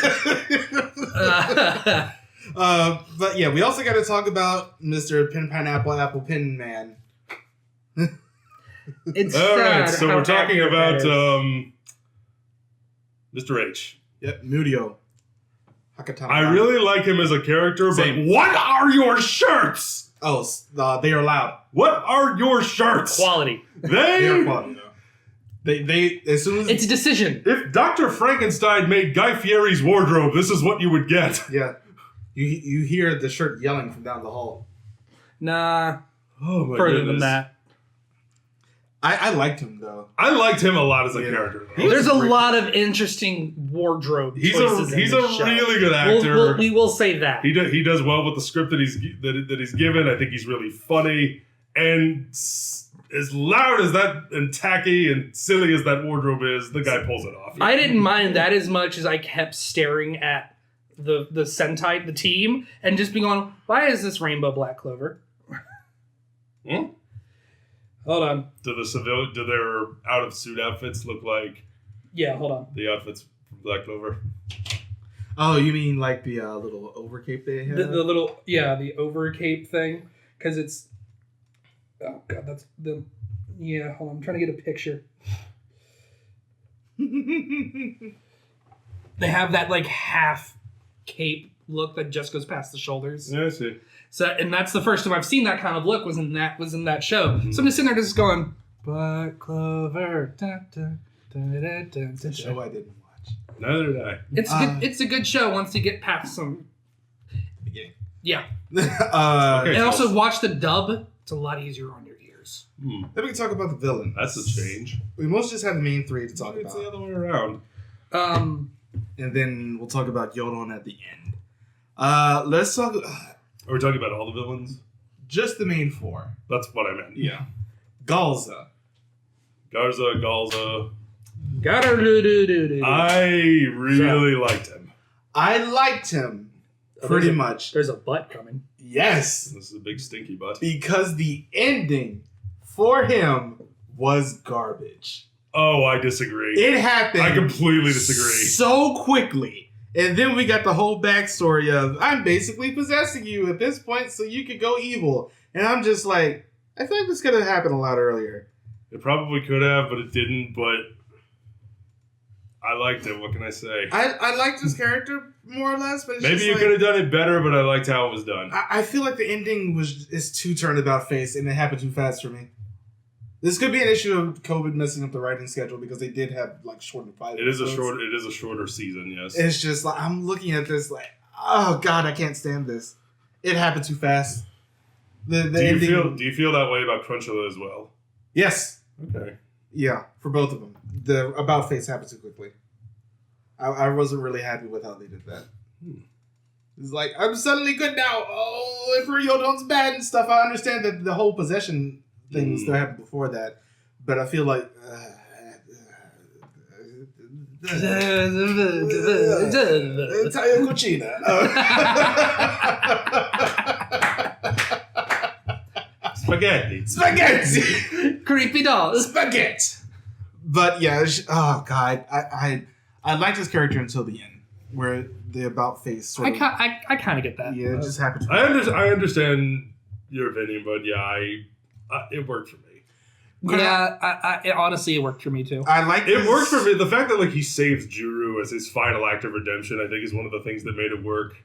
Speaker 3: But yeah, we also got to talk about Mr. Pin Pineapple Apple Pin Man.
Speaker 2: It's
Speaker 1: All
Speaker 2: sad
Speaker 1: right, so
Speaker 2: how
Speaker 1: we're talking
Speaker 2: accurate
Speaker 1: about
Speaker 2: that is.
Speaker 1: Mr. H.
Speaker 3: Yep, Mudio. Hakatama.
Speaker 1: I really like him as a character,
Speaker 3: Same.
Speaker 1: but what are your shirts?
Speaker 3: Oh, they are loud.
Speaker 1: What are your shirts?
Speaker 2: Quality.
Speaker 3: They are
Speaker 1: They.
Speaker 3: quality, though. They as soon as
Speaker 2: It's a decision.
Speaker 1: If Dr. Frankenstein made Guy Fieri's wardrobe, this is what you would get.
Speaker 3: yeah, you hear the shirt yelling from down the hall.
Speaker 2: Nah,
Speaker 1: Oh my
Speaker 2: further
Speaker 1: goodness.
Speaker 2: than that.
Speaker 3: I liked him though.
Speaker 1: I liked him a lot as a
Speaker 3: Yeah.
Speaker 1: character. Though.
Speaker 2: There's a
Speaker 3: great.
Speaker 2: lot of interesting wardrobe
Speaker 1: He's
Speaker 2: choices
Speaker 1: a
Speaker 2: in this show.
Speaker 1: really good actor.
Speaker 2: We will say that.
Speaker 1: He does well with the script that he's given. I think he's really funny, and as loud as that and tacky and silly as that wardrobe is, the guy pulls it off.
Speaker 2: I didn't mind that as much as I kept staring at the Sentai, the team, and just being going, why is this rainbow black clover?
Speaker 1: Hmm?
Speaker 2: Hold on.
Speaker 1: Do their out of suit outfits look like
Speaker 2: Yeah, hold on.
Speaker 1: the outfits from Black Clover?
Speaker 3: Oh, you mean like the little overcape they have?
Speaker 2: The little, the overcape thing, because it's Oh god, that's the. Yeah, hold on. I'm trying to get a picture. They have that like half cape look that just goes past the shoulders.
Speaker 1: Yeah, I see.
Speaker 2: So, and that's the first time I've seen that kind of look was in that show.
Speaker 1: Mm-hmm.
Speaker 2: So I'm just sitting there just going, but Clover. Da, da, da, da, da, da,
Speaker 3: It's a show I didn't watch.
Speaker 1: Neither did I.
Speaker 2: It's a good show once you get past some.
Speaker 3: Beginning.
Speaker 2: Yeah.
Speaker 1: Okay.
Speaker 2: And also watch the dub. It's a lot easier on your ears.
Speaker 3: Then we can talk about the villain.
Speaker 1: That's a change.
Speaker 3: We mostly just have the main three to talk
Speaker 1: It's the
Speaker 3: about.
Speaker 1: other way around.
Speaker 3: And then we'll talk about Yodan at the end. Let's talk
Speaker 1: Are we talking about all the villains?
Speaker 3: just the main four.
Speaker 1: That's what I meant.
Speaker 3: Yeah. Galza.
Speaker 1: Garza, Galza.
Speaker 2: Gotta
Speaker 1: I really liked him.
Speaker 3: I liked him pretty much.
Speaker 2: There's a butt coming.
Speaker 3: Yes.
Speaker 1: This is a big stinky butt.
Speaker 3: Because the ending for him was garbage.
Speaker 1: Oh, I disagree.
Speaker 3: It happened.
Speaker 1: I completely disagree.
Speaker 3: So quickly. And then we got the whole backstory of, I'm basically possessing you at this point so you could go evil. And I'm just like, I feel like this could have happened a lot earlier.
Speaker 1: It probably could have, but it didn't. But I liked it. What can I say?
Speaker 3: I liked his character more or less, but it's
Speaker 1: Maybe
Speaker 3: just
Speaker 1: you
Speaker 3: like,
Speaker 1: could have done it better, but I liked how it was done.
Speaker 3: I feel like the ending is too turned about face and it happened too fast for me. This could be an issue of COVID messing up the writing schedule because they did have like shortened 5
Speaker 1: It is
Speaker 3: episodes.
Speaker 1: a shorter season. Yes.
Speaker 3: It's just like I'm looking at this like, oh god, I can't stand this. It happened too fast. The
Speaker 1: do
Speaker 3: ending.
Speaker 1: you feel that way about Crunchyroll as well?
Speaker 3: Yes.
Speaker 1: Okay.
Speaker 3: Yeah, for both of them. The about face happened too quickly. I wasn't really happy with how they did that. It's like, I'm suddenly good now. Oh, if Yodan's bad and stuff, I understand that the whole possession things that happened before that. But I feel like... Entire cochina.
Speaker 1: Spaghetti.
Speaker 3: Spaghetti!
Speaker 2: Creepy dolls.
Speaker 3: Spaghetti! But yeah, oh god. I liked his character until the end. Where the about face sort of...
Speaker 2: I kind of get that.
Speaker 3: Yeah, it just happened to
Speaker 1: I understand your opinion, but yeah, it worked for me.
Speaker 2: Yeah, it honestly, it worked for me too.
Speaker 3: I like
Speaker 1: It worked for me. The fact that like he saves Juru as his final act of redemption, I think, is one of the things that made it work.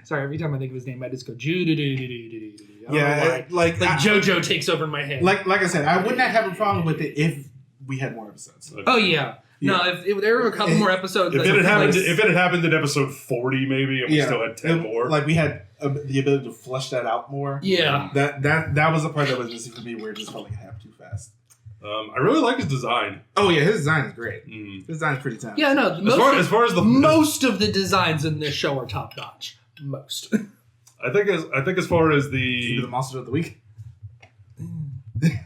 Speaker 2: Sorry, every time I think of his name, I just go Ju do do do do do do.
Speaker 3: Yeah, like
Speaker 2: JoJo takes over in my head.
Speaker 3: Like I said, I would not have a problem with it if we had more episodes.
Speaker 2: Oh yeah. No, if there were a couple more episodes.
Speaker 1: If it had happened in episode 40, maybe, and we still had 10 more.
Speaker 3: Like we had the ability to flush that out more.
Speaker 2: Yeah.
Speaker 3: That was the part that was missing for me, where it just felt like it happened too fast.
Speaker 1: I really like his design.
Speaker 3: Oh yeah, his design is great.
Speaker 1: Mm.
Speaker 3: His design is pretty talented.
Speaker 2: Yeah, no.
Speaker 1: As far as the
Speaker 2: most of the designs in this show are top notch. Most.
Speaker 1: I think as far as
Speaker 3: the
Speaker 1: the
Speaker 3: monster of the week.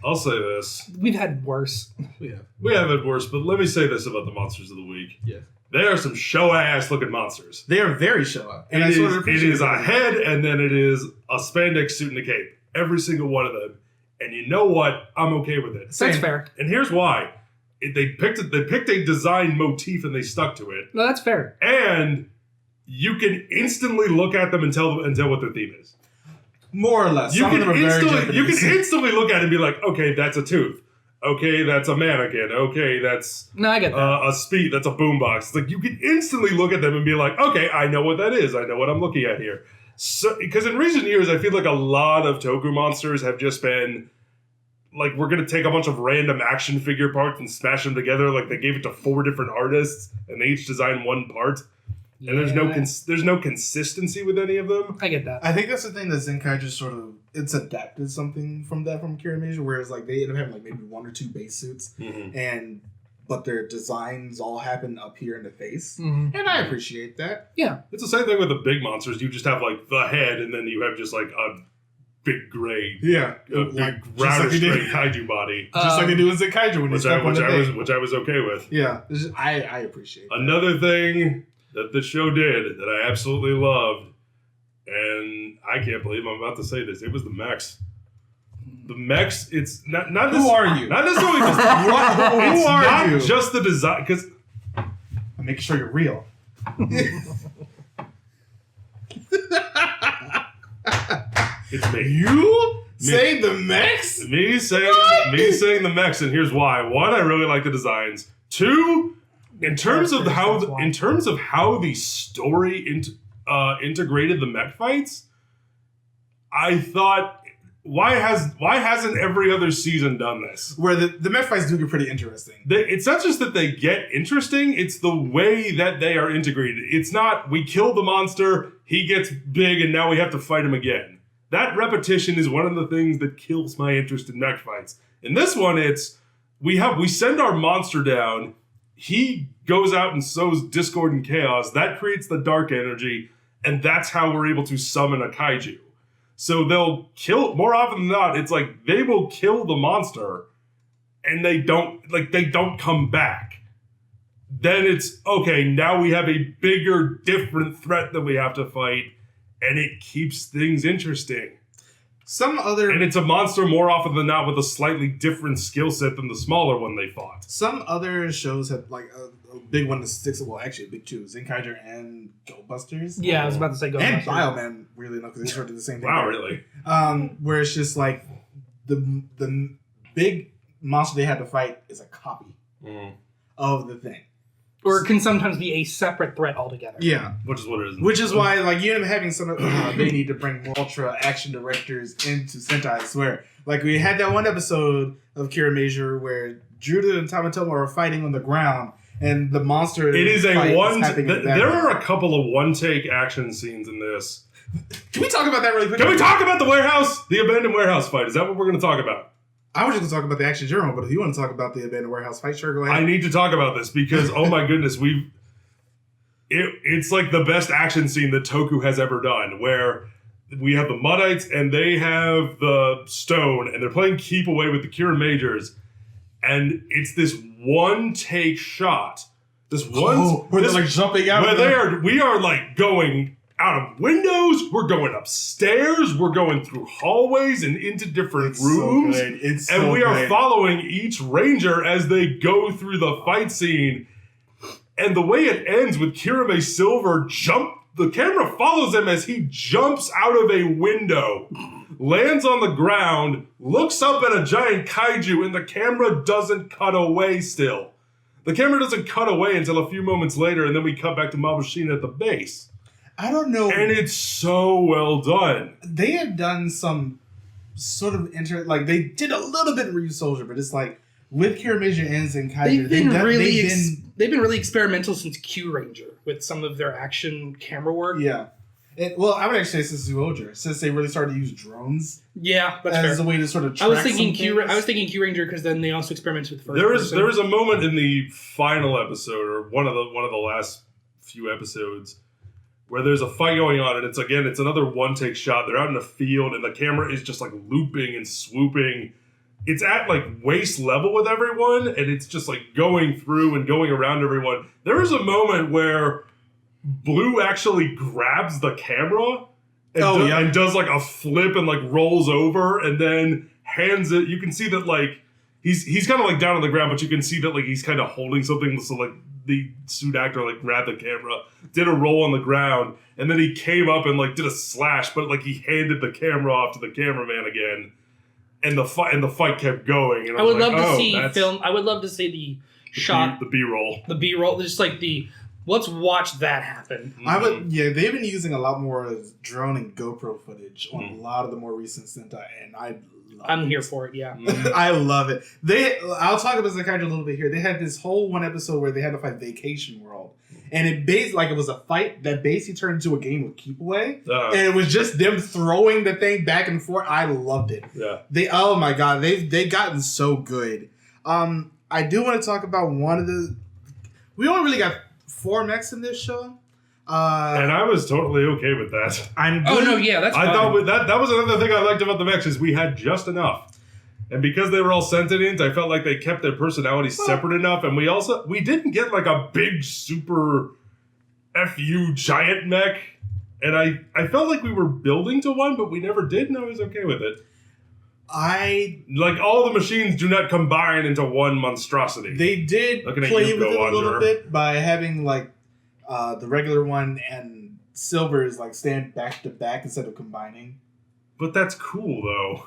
Speaker 1: I'll say this.
Speaker 2: We've had worse.
Speaker 3: Yeah.
Speaker 1: We have it worse, but let me say this about the monsters of the week.
Speaker 3: Yeah.
Speaker 1: They are some show-ass looking monsters.
Speaker 3: They are very show up. And
Speaker 1: It
Speaker 3: I sort of
Speaker 1: is
Speaker 3: appreciate
Speaker 1: a head, and then it is a spandex suit and a cape. Every single one of them. And you know what? I'm okay with it.
Speaker 2: That's fair.
Speaker 1: And here's why. They picked a design motif and they stuck to it.
Speaker 2: No, that's fair.
Speaker 1: And you can instantly look at them and tell what their theme is.
Speaker 3: More or less.
Speaker 1: You
Speaker 3: Some of
Speaker 1: can
Speaker 3: them are very
Speaker 1: instantly
Speaker 3: Japanese.
Speaker 1: look at it and be like, okay, that's a tooth. Okay, that's a mannequin. Okay, that's
Speaker 2: No, I get that.
Speaker 1: a speed. That's a boombox. It's like you can instantly look at them and be like, okay, I know what that is. I know what I'm looking at here. So, because in recent years, I feel like a lot of Toku monsters have just been like, we're gonna take a bunch of random action figure parts and smash them together. Like they gave it to 4 different artists, and they each designed one part. And there's no consistency with any of them.
Speaker 2: I get that.
Speaker 3: I think that's the thing that Zenkai just sort of it's adapted something from Kiramager, whereas like they end up having like maybe 1 or 2 base suits, but their designs all happen up here in the face, and I appreciate that.
Speaker 2: Yeah,
Speaker 1: it's the same thing with the big monsters. You just have like the head, and then you have just like a big gray,
Speaker 3: like
Speaker 1: rounder straight kaiju body,
Speaker 3: just like they do in Zenkaiger when
Speaker 1: which I was okay with.
Speaker 3: Yeah, I appreciate that.
Speaker 1: Another thing that the show did that I absolutely loved, and I can't believe I'm about to say this, it was the mechs. The mechs, it's not
Speaker 3: who are you?
Speaker 1: Not necessarily just
Speaker 3: who are
Speaker 1: not
Speaker 3: you?
Speaker 1: just the design, because
Speaker 3: I'm making sure you're real.
Speaker 1: It's me.
Speaker 3: You Say the mechs?
Speaker 1: Me saying the mechs, and here's why. One, I really like the designs. Two, in terms of how the story integrated the mech fights, I thought, why hasn't every other season done this?
Speaker 3: Where the mech fights do get pretty interesting.
Speaker 1: It's not just that they get interesting, it's the way that they are integrated. It's not, we kill the monster, he gets big, and now we have to fight him again. That repetition is one of the things that kills my interest in mech fights. In this one, it's, we send our monster down, he goes out and sows discord and chaos, that creates the dark energy, and that's how we're able to summon a kaiju. So they'll kill, more often than not, it's like they will kill the monster and they don't come back. Then it's, okay, now we have a bigger, different threat that we have to fight, and it keeps things interesting. And it's a monster more often than not with a slightly different skill set than the smaller one they fought.
Speaker 3: Some other shows have like a big one that sticks, well, actually a big two, Zenkaiger and Go Busters.
Speaker 2: Yeah, I was about to say Go
Speaker 3: and
Speaker 2: Busters.
Speaker 3: And Bioman, really, because they sort of did the same thing.
Speaker 1: Wow, really?
Speaker 3: Where it's just like the big monster they had to fight is a copy of the thing.
Speaker 2: Or it can sometimes be a separate threat altogether.
Speaker 3: Yeah.
Speaker 1: Which is what it is.
Speaker 3: Which is why, like, you end up having some they need to bring more ultra action directors into Sentai, I swear. Like, we had that one episode of Kiramager where Judah and Tamatomo are fighting on the ground, and the monster
Speaker 1: It is a one... There
Speaker 3: way.
Speaker 1: are a couple of one-take action scenes in this.
Speaker 3: Can we talk about that really quick?
Speaker 1: Can we talk about the warehouse? The abandoned warehouse fight. Is that what we're going to talk about?
Speaker 3: I was just going to talk about the action general, but if you want to talk about the abandoned warehouse fight, sure, go ahead.
Speaker 1: I need to talk about this because, oh my goodness, it's like the best action scene that Toku has ever done, where we have the Muddites and they have the stone, and they're playing keep away with the Kiramagers, and it's this one-take shot.
Speaker 3: Where they're like jumping out.
Speaker 1: We are like going out of windows, we're going upstairs, we're going through hallways and into different rooms.
Speaker 3: So
Speaker 1: we are following each ranger as they go through the fight scene. And the way it ends with Kirame Silver the camera follows him as he jumps out of a window, lands on the ground, looks up at a giant kaiju, and the camera doesn't cut away still. The camera doesn't cut away until a few moments later, and then we cut back to Mabushina at the base.
Speaker 3: I don't know.
Speaker 1: And it's so well done.
Speaker 3: They have done some sort of they did a little bit of Ryu Soldier, but it's like with Kiramager and Zenkaiger,
Speaker 2: they've been really experimental since Q Ranger with some of their action camera work.
Speaker 3: Yeah. Well, I would actually say since Zyuohger, since they really started to use drones.
Speaker 2: Yeah, that's
Speaker 3: as
Speaker 2: fair.
Speaker 3: a way to sort of track
Speaker 2: I was thinking Q Ranger because then they also experimented with first person.
Speaker 1: There is a moment in the final episode, or one of the last few episodes, where there's a fight going on, and it's another one-take shot. They're out in a field, and the camera is just like looping and swooping. It's at like waist level with everyone, and it's just like going through and going around everyone. There is a moment where Blue actually grabs the camera and does like a flip and like rolls over and then hands it. You can see that like he's kind of like down on the ground, but you can see that like he's kind of holding something. So like the suit actor like grabbed the camera, did a roll on the ground, and then he came up and like did a slash, but like he handed the camera off to the cameraman again, and the fight kept going. And
Speaker 2: I would love to see film. I would love to see the shot,
Speaker 1: the B-roll,
Speaker 2: just like let's watch that happen.
Speaker 3: Mm-hmm. They've been using a lot more drone and GoPro footage on a lot of the more recent Sentai, and I'm
Speaker 2: here for it, yeah.
Speaker 3: I love it. I'll talk about Zenkaiger a little bit here. They had this whole one episode where they had to fight Vacation World. And it it was a fight that basically turned into a game of keep away. And it was just them throwing the thing back and forth. I loved it.
Speaker 1: Yeah.
Speaker 3: Oh my god, they've gotten so good. I do want to talk about we only really got 4 mechs in this show.
Speaker 1: And I was totally okay with that.
Speaker 2: Oh no, yeah, that's fine.
Speaker 1: I thought that was another thing I liked about the mechs is we had just enough, and because they were all sentient, I felt like they kept their personalities separate enough, and we didn't get like a big super fu giant mech, and I felt like we were building to one, but we never did, and I was okay with it. Like all the machines do not combine into one monstrosity.
Speaker 3: They did play with it a little bit by having like. The regular one and Silver is like stand back to back instead of combining.
Speaker 1: But that's cool though.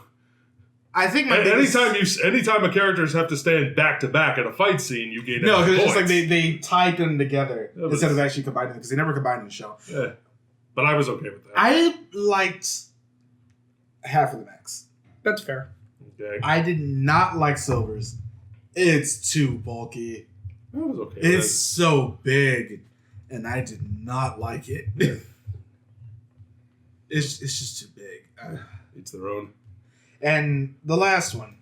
Speaker 3: I think my
Speaker 1: anytime a characters have to stand back to back in a fight scene, you gain
Speaker 3: no,
Speaker 1: extra
Speaker 3: because it's
Speaker 1: points.
Speaker 3: just like they tied them together
Speaker 1: Yeah,
Speaker 3: instead of actually combining them because they never combined in the show.
Speaker 1: Yeah. But I was okay with that.
Speaker 3: I liked half of the mechs.
Speaker 2: That's fair.
Speaker 1: Okay.
Speaker 3: I did not like Silver's. It's too bulky.
Speaker 1: I was okay.
Speaker 3: It's so big, and I did not like it. It's just too big.
Speaker 1: Each their own.
Speaker 3: And the last one,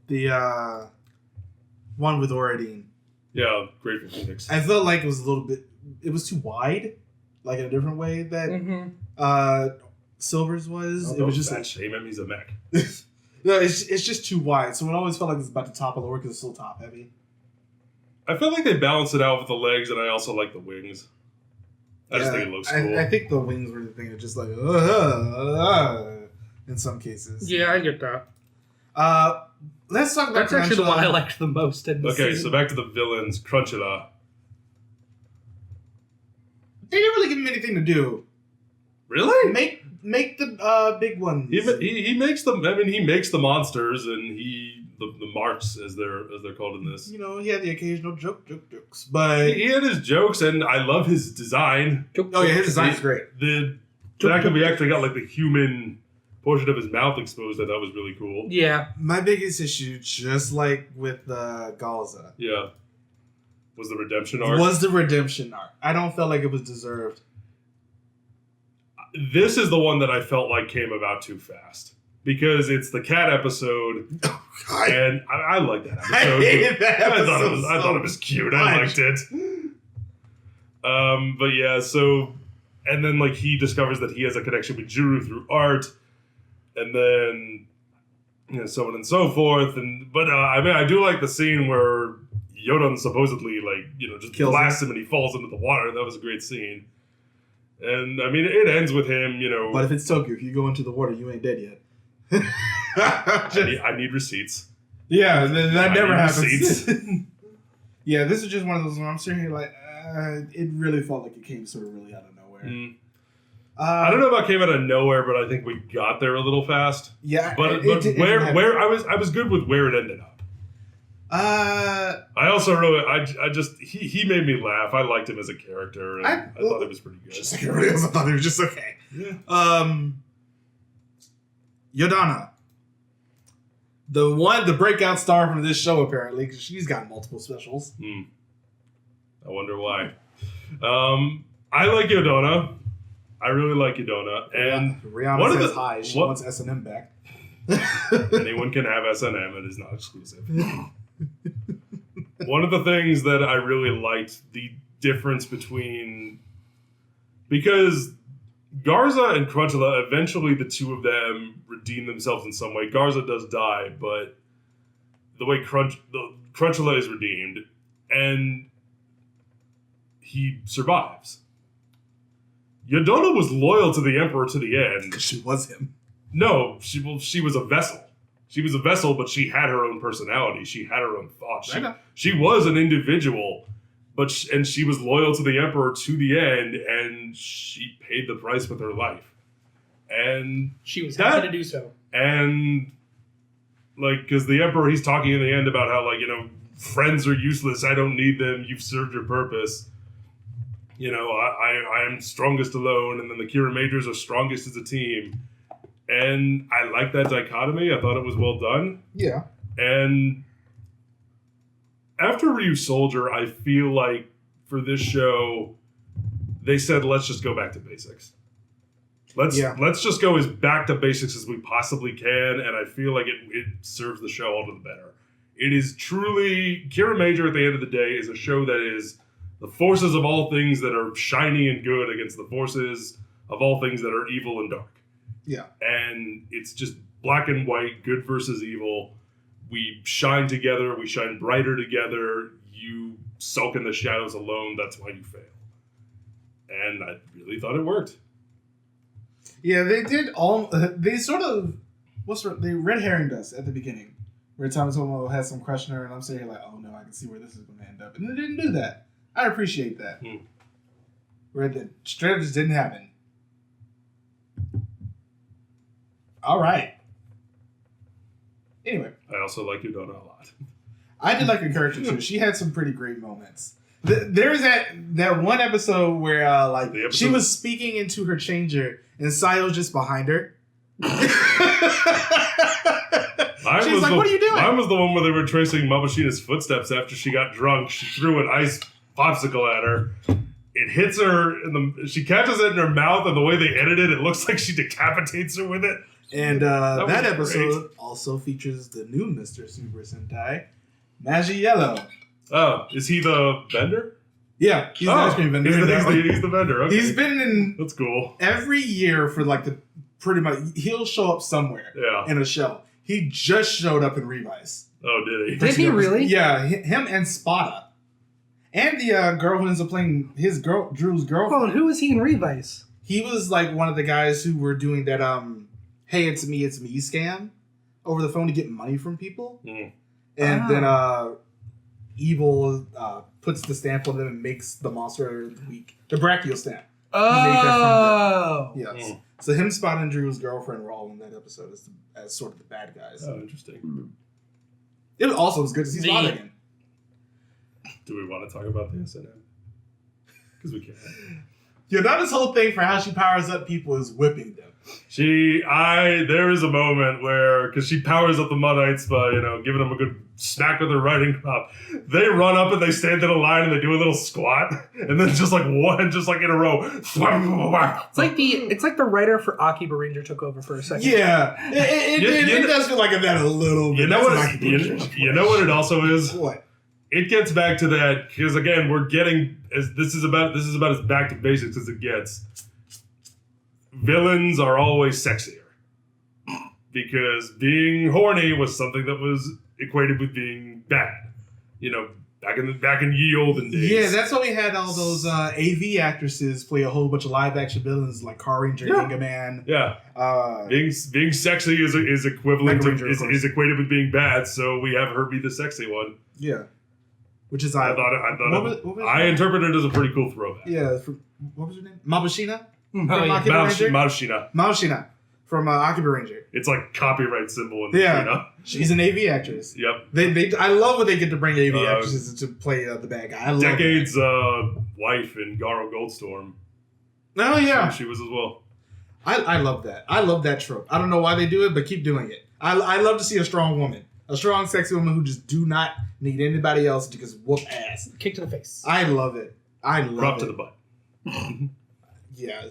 Speaker 3: the one with Oradine.
Speaker 1: Yeah, Grateful Phoenix.
Speaker 3: I felt like it was a little bit. It was too wide, like in a different way that Silver's was. It was just
Speaker 1: that shame him. He's a mech.
Speaker 3: no, it's just too wide. So it always felt like it's about to topple over because it's still top heavy.
Speaker 1: I feel like they balanced it out with the legs, and I also like the wings. I just think it looks cool.
Speaker 3: I think the wings were the thing that just like in some cases.
Speaker 2: Yeah, I get that.
Speaker 3: Let's talk about
Speaker 2: That's actually the
Speaker 3: Tarantula.
Speaker 2: one I liked the most. In the
Speaker 1: Okay,
Speaker 2: season.
Speaker 1: so back to the villains. Crunchula.
Speaker 3: They didn't really give him anything to do.
Speaker 1: Really?
Speaker 3: Make the big ones.
Speaker 1: He makes them. I mean, he makes the monsters, and the marks as they're called in this.
Speaker 3: You know, he had the occasional jokes, but
Speaker 1: He had his jokes, and I love his design.
Speaker 3: oh yeah, his design's great.
Speaker 1: The fact that we actually got like the human portion of his mouth exposed, I thought was really cool.
Speaker 2: Yeah.
Speaker 3: My biggest issue, just like with Galza,
Speaker 1: Yeah. Was the redemption arc.
Speaker 3: was the redemption arc. I don't feel like it was deserved.
Speaker 1: This is the one that I felt like came about too fast. Because it's the cat episode, and I like that episode.
Speaker 3: I hated that episode.
Speaker 1: I thought it was cute. I liked it. But yeah, so, and then like he discovers that he has a connection with Juru through art, and then so on and so forth. But I mean, I do like the scene where Yodan supposedly just
Speaker 3: Kills
Speaker 1: blasts him and he falls into the water. That was a great scene. And I mean, it ends with him,
Speaker 3: But if it's Tokyo, if you go into the water, you ain't dead yet.
Speaker 1: I need receipts.
Speaker 3: Yeah, that never
Speaker 1: need
Speaker 3: happens.
Speaker 1: receipts.
Speaker 3: Yeah, this is just one of those where I'm sitting here like, it really felt like it came sort of really out of nowhere.
Speaker 1: I don't know if I came out of nowhere, but I think we got there a little fast.
Speaker 3: Yeah,
Speaker 1: But where I was good with where it ended up. I also really he made me laugh. I liked him as a character, and I thought it was pretty good.
Speaker 3: Just like everybody else, I thought it was just okay.
Speaker 1: Yeah.
Speaker 3: Yodana. The breakout star from this show, apparently, because she's got multiple specials.
Speaker 1: I wonder why. I like Yodana. I really like Yodana. And
Speaker 3: Rihanna says hi. She wants S&M back.
Speaker 1: anyone can have S&M. It is not exclusive. One of the things that I really liked, the difference between... Because Garza and Crunchula, eventually the two of them redeem themselves in some way. Garza does die, but the way Crunchula is redeemed, and he survives. Yodana was loyal to the Emperor to the end.
Speaker 3: Because she was him.
Speaker 1: No, she was a vessel. She was a vessel, but she had her own personality. She had her own thoughts. She was an individual, and she was loyal to the Emperor to the end, and she paid the price with her life. And
Speaker 2: she was happy to do so.
Speaker 1: And because the Emperor, he's talking in the end about how friends are useless. I don't need them. You've served your purpose. I am strongest alone, and then the Kiramagers are strongest as a team. And I like that dichotomy. I thought it was well done.
Speaker 3: Yeah.
Speaker 1: And after Ryu Soldier, I feel like for this show, they said, let's just go back to basics. Let's just go as back to basics as we possibly can. And I feel like it serves the show all to the better. It is truly, Kiramager at the end of the day is a show that is the forces of all things that are shiny and good against the forces of all things that are evil and dark.
Speaker 3: Yeah.
Speaker 1: And it's just black and white, good versus evil. We shine together. We shine brighter together. You sulk in the shadows alone. That's why you fail. And I really thought it worked.
Speaker 3: Yeah, they did all... They sort of... They red herringed us at the beginning. Where Tomotomo has some crush on her, and I'm sitting here like, oh no, I can see where this is going to end up. And they didn't do that. I appreciate that. Where the straight up just didn't happen. All right. Anyway.
Speaker 1: I also like Yodana a lot.
Speaker 3: I did like her character too. She had some pretty great moments. There was that one episode where she was speaking into her changer and Sayo's just behind her. She's like, what are you doing?
Speaker 1: Mine was the one where they were tracing Mabushina's footsteps after she got drunk. She threw an ice popsicle at her. It hits her, she catches it in her mouth, and the way they edit it, it looks like she decapitates her with it.
Speaker 3: And that episode also features the new Mr. Super Sentai, Magiello.
Speaker 1: Oh, is he the vendor?
Speaker 3: Yeah, he's the ice cream vendor.
Speaker 1: He's the vendor. Okay.
Speaker 3: He's been in...
Speaker 1: That's cool.
Speaker 3: Every year for pretty much... He'll show up somewhere in a show. He just showed up in Revice.
Speaker 1: Oh, did he?
Speaker 2: Did he really?
Speaker 3: Yeah, him and Spada. And the girl who ends up playing Drew's girlfriend.
Speaker 2: Hold on, who was he in Revice?
Speaker 3: He was like one of the guys who were doing that hey, it's me scam over the phone to get money from people.
Speaker 1: Mm.
Speaker 3: And then Evil puts the stamp on them and makes the monster of the week. The Brachial stamp.
Speaker 2: Oh!
Speaker 3: Yes.
Speaker 1: Mm.
Speaker 3: So him, Spot, and Drew's girlfriend were all in that episode as sort of the bad guys.
Speaker 1: Oh, interesting.
Speaker 3: It also was good to see Spot again.
Speaker 1: Do we want to talk about the SNM? Because we can.
Speaker 3: Yodana's whole thing for how she powers up people is whipping them.
Speaker 1: There is a moment where, because she powers up the Muddites by, giving them a good smack with her riding crop. They run up and they stand in a line and they do a little squat, and then just like in a row.
Speaker 2: It's like the writer for Akiba Ranger took over for a second.
Speaker 3: Yeah, it does feel like that a little bit.
Speaker 1: You know what it also is?
Speaker 3: What?
Speaker 1: It gets back to that because again, this is about as back to basics as it gets. Villains are always sexier because being horny was something that was equated with being bad. Back in ye olden days.
Speaker 3: Yeah, that's why we had all those AV actresses play a whole bunch of live action villains like Car Ranger, Ginga Man.
Speaker 1: Yeah, being sexy is equivalent
Speaker 3: Ranger,
Speaker 1: is equated with being bad. So we have her be the sexy one.
Speaker 3: Yeah, which is
Speaker 1: I interpreted it as a pretty cool throwback.
Speaker 3: Yeah, what was her name? Mabushina.
Speaker 1: Mabushina
Speaker 3: from Akiba Ranger.
Speaker 1: It's like copyright symbol in the
Speaker 3: She's an AV actress.
Speaker 1: Yep.
Speaker 3: I love when they get to bring AV actresses to play the bad guy. I love
Speaker 1: Decade's wife in Garo Goldstorm.
Speaker 3: Oh yeah,
Speaker 1: she was as well.
Speaker 3: I love that. I love that trope. I don't know why they do it, but keep doing it. I love to see a strong woman, a strong, sexy woman who just do not need anybody else to just whoop ass.
Speaker 2: Kick to the face.
Speaker 3: I love it.
Speaker 1: Prop to the butt.
Speaker 3: Yeah,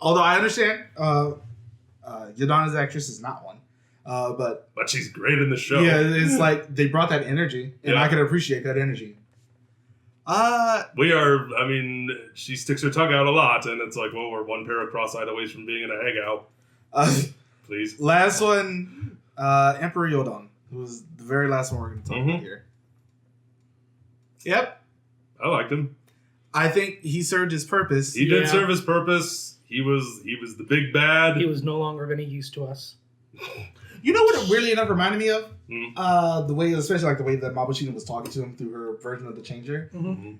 Speaker 3: although I understand Yodana's actress is not one, but
Speaker 1: she's great in the show.
Speaker 3: Yeah, it's like they brought that energy, and I can appreciate that energy.
Speaker 1: She sticks her tongue out a lot, and it's like, well, we're one pair of cross-eyed away from being in a hangout. Please.
Speaker 3: Last one, Emperor Yodan, who was the very last one we're going to talk about here. Yep,
Speaker 1: I liked him.
Speaker 3: I think he served his purpose.
Speaker 1: He did serve his purpose. He was the big bad.
Speaker 2: He was no longer of any use to us.
Speaker 3: You know what it really enough reminded me of? The way, especially like the way that Mabushina was talking to him through her version of the Changer.
Speaker 1: Mm-hmm.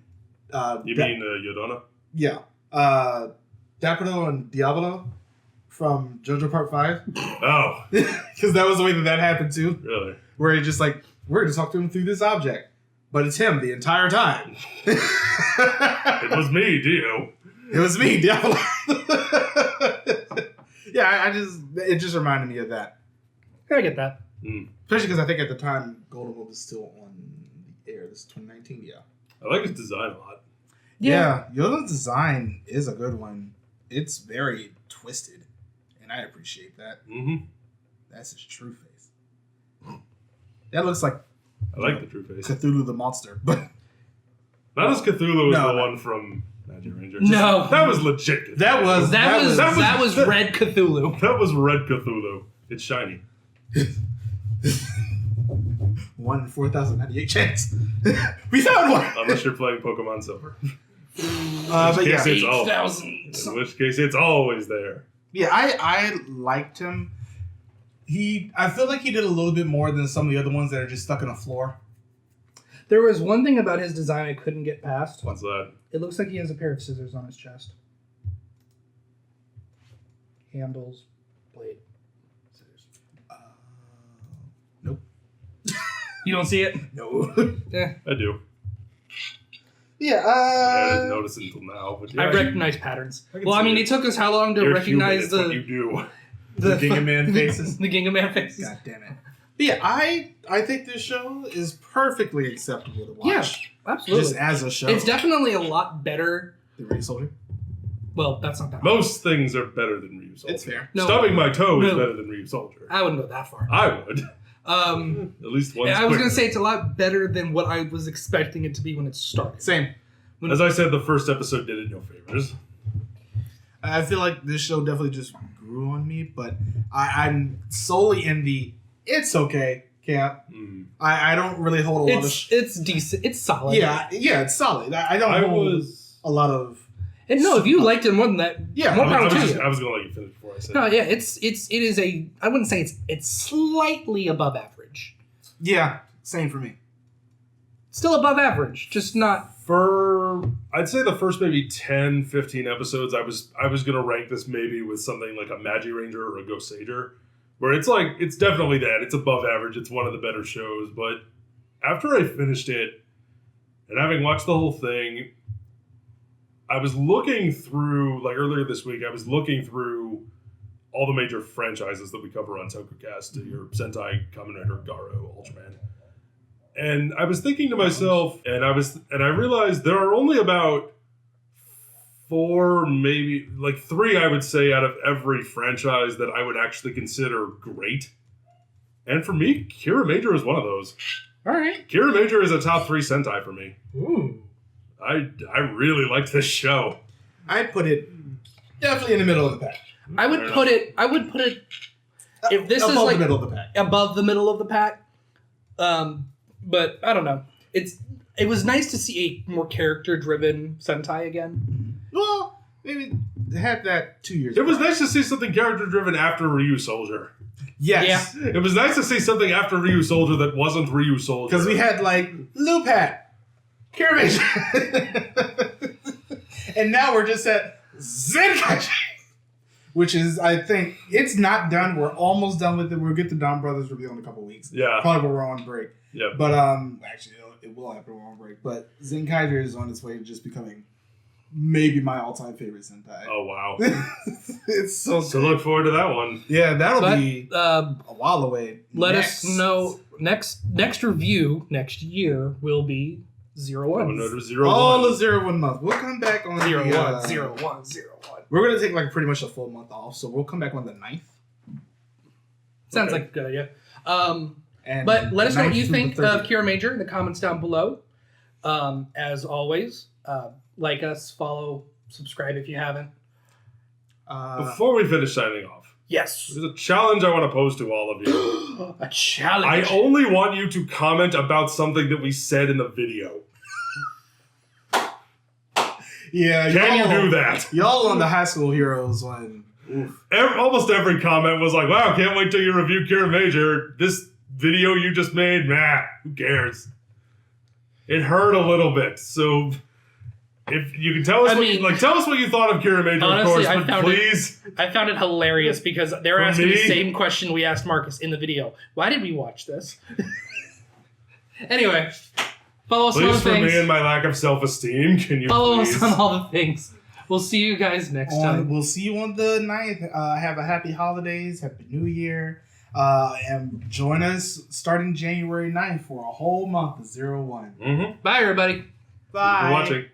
Speaker 1: You mean Yodana?
Speaker 3: Yeah. Dapito and Diavolo from JoJo Part 5.
Speaker 1: Oh.
Speaker 3: Because that was the way that happened too.
Speaker 1: Really?
Speaker 3: Where he just like, we're going to talk to him through this object. But it's him the entire time.
Speaker 1: It was me, Dio.
Speaker 3: It was me, Diablo. Yeah, it just reminded me of that.
Speaker 2: I get that.
Speaker 3: Especially because I think at the time, Golden World was still on the air. This is 2019, yeah.
Speaker 1: I like his design a lot.
Speaker 3: Yeah, Yoda's design is a good one. It's very twisted, and I appreciate that.
Speaker 1: Mm-hmm.
Speaker 3: That's his true face. That looks like
Speaker 1: I like the true face.
Speaker 3: Cthulhu the monster, but
Speaker 1: not as Cthulhu as the one from Magic Ranger.
Speaker 2: No,
Speaker 1: that was legit. Cthulhu.
Speaker 2: That was red Cthulhu.
Speaker 1: That was red Cthulhu. It's shiny.
Speaker 3: 1 in 4,098 chance. We found one.
Speaker 1: Unless you're playing Pokemon Silver.
Speaker 3: But yeah,
Speaker 1: in which case it's always there.
Speaker 3: Yeah, I liked him. I feel like he did a little bit more than some of the other ones that are just stuck in a floor.
Speaker 2: There was one thing about his design I couldn't get past.
Speaker 1: What's that?
Speaker 2: It looks like he has a pair of scissors on his chest. Handles, blade, scissors.
Speaker 3: Nope.
Speaker 2: You don't see it?
Speaker 3: No.
Speaker 2: Yeah.
Speaker 1: I do.
Speaker 3: Yeah,
Speaker 1: I didn't notice it until now. But yeah,
Speaker 2: I recognize patterns.
Speaker 1: I can
Speaker 2: Well, I
Speaker 1: see
Speaker 2: mean,
Speaker 1: it.
Speaker 2: it took us how long to
Speaker 1: You're
Speaker 2: recognize
Speaker 1: human, it's what you do.
Speaker 3: The Ginga Man faces.
Speaker 2: The Ginga Man faces.
Speaker 3: God damn it. But yeah, I think this show is perfectly acceptable to watch.
Speaker 2: Yeah, absolutely.
Speaker 3: Just as a show.
Speaker 2: It's definitely a lot better.
Speaker 3: The Ryu Soldier.
Speaker 2: Well, that's not that.
Speaker 1: Most things are better than Ryu Soldier.
Speaker 3: It's fair.
Speaker 2: No.
Speaker 1: Stubbing my toe is
Speaker 2: No.
Speaker 1: better than Ryu Soldier.
Speaker 2: I wouldn't go that far.
Speaker 1: I would. At least once.
Speaker 2: I was going to say it's a lot better than what I was expecting it to be when it started.
Speaker 3: Same.
Speaker 1: As I said, the first episode did it no favors.
Speaker 3: I feel like this show definitely just grew on me, but I'm solely in the it's okay camp. I don't really hold a lot of...
Speaker 2: It's decent. It's solid.
Speaker 3: Yeah, it's solid. I don't hold a lot of...
Speaker 2: And no, if you liked it more than that,
Speaker 3: Yeah,
Speaker 2: more
Speaker 1: I
Speaker 2: power
Speaker 1: was
Speaker 2: to
Speaker 1: just-
Speaker 2: you.
Speaker 1: I was going to let you finish before I said
Speaker 2: No, yeah, it is a... I wouldn't say it's slightly above average.
Speaker 3: Yeah, same for me.
Speaker 2: Still above average, just not...
Speaker 1: I'd say the first maybe 10, 15 episodes, I was going to rank this maybe with something like a Magi Ranger or a Ghost Sager, where it's definitely that. It's above average. It's one of the better shows. But after I finished it, and having watched the whole thing, I was looking through, like earlier this week, I was looking through all the major franchises that we cover on Tokucast, your Sentai, Kamen Rider, Garo, Ultraman. And I was thinking to myself, and I realized there are only about 4, maybe like 3, I would say, out of every franchise that I would actually consider great. And for me, Kiramager is one of those.
Speaker 2: All right.
Speaker 1: Kiramager is a top 3 Sentai for me.
Speaker 2: Ooh.
Speaker 1: I really liked this show.
Speaker 3: I'd put it definitely in the middle of the pack.
Speaker 2: I would put it. If this is
Speaker 3: above
Speaker 2: like
Speaker 3: the middle of the pack.
Speaker 2: above the middle of the pack, but I don't know. It was nice to see a more character-driven Sentai again.
Speaker 3: Well, maybe had that 2 years
Speaker 1: It was
Speaker 3: prior.
Speaker 1: nice to see something character-driven after Ryu Soldier.
Speaker 3: Yes.
Speaker 2: Yeah.
Speaker 1: It was nice to see something after Ryu Soldier that wasn't Ryu Soldier.
Speaker 3: Because we had like Lupat, Kiramager, and now we're just at Zenkai, which is, I think, it's not done. We're almost done with it. We'll get the Don Brothers reveal in a couple weeks.
Speaker 1: Yeah.
Speaker 3: Probably when we're on break.
Speaker 1: Yeah.
Speaker 3: But actually, it will happen when we're on break. But Zenkaiger is on its way to just becoming maybe my all-time favorite Sentai.
Speaker 1: Oh, wow.
Speaker 3: It's so
Speaker 1: So
Speaker 3: good.
Speaker 1: look forward to that one.
Speaker 3: Yeah, that'll
Speaker 2: But
Speaker 3: be a while away.
Speaker 2: let
Speaker 3: Next.
Speaker 2: us know next review next year will be 01.
Speaker 1: No, no, 0,
Speaker 3: All
Speaker 1: 1.
Speaker 3: of 01 month. We'll come back on
Speaker 2: 01,
Speaker 3: the,
Speaker 2: 01, 01.
Speaker 3: We're going to take like pretty much a full month off, so we'll come back on the 9th.
Speaker 2: Sounds
Speaker 1: Okay.
Speaker 2: like a good idea.
Speaker 3: And
Speaker 2: But let us know what
Speaker 3: 9th
Speaker 2: you
Speaker 3: through the
Speaker 2: think of
Speaker 3: 30th.
Speaker 2: Kiramager in the comments down below. As always, like us, follow, subscribe if you haven't.
Speaker 1: Before we finish signing off,
Speaker 2: Yes.
Speaker 1: there's a challenge I want to pose to all of you.
Speaker 2: A challenge.
Speaker 1: I only want you to comment about something that we said in the video.
Speaker 3: Yeah,
Speaker 1: Can
Speaker 3: y'all,
Speaker 1: you do that?
Speaker 3: Y'all on the High School Heroes one. Oof.
Speaker 1: Almost every comment was like, wow, can't wait till you review Kiramager. This video you just made, who cares? It hurt a little bit, so if you can tell us, tell us what you thought of Kiramager,
Speaker 2: Honestly,
Speaker 1: of course, but please.
Speaker 2: I found it hilarious because they're
Speaker 1: For
Speaker 2: asking
Speaker 1: me?
Speaker 2: the same question we asked Marcus in the video. Why did we watch this? Anyway, follow us on all
Speaker 1: Please,
Speaker 2: the
Speaker 1: for
Speaker 2: things.
Speaker 1: me and my lack of self-esteem, can you
Speaker 2: Follow
Speaker 1: please?
Speaker 2: us on all the things. We'll see you guys next time.
Speaker 3: We'll see you on the 9th. Have a happy holidays, happy New Year. And join us starting January 9th for a whole month of 01.
Speaker 1: Mm-hmm.
Speaker 2: Bye, everybody.
Speaker 3: Bye.
Speaker 1: For watching.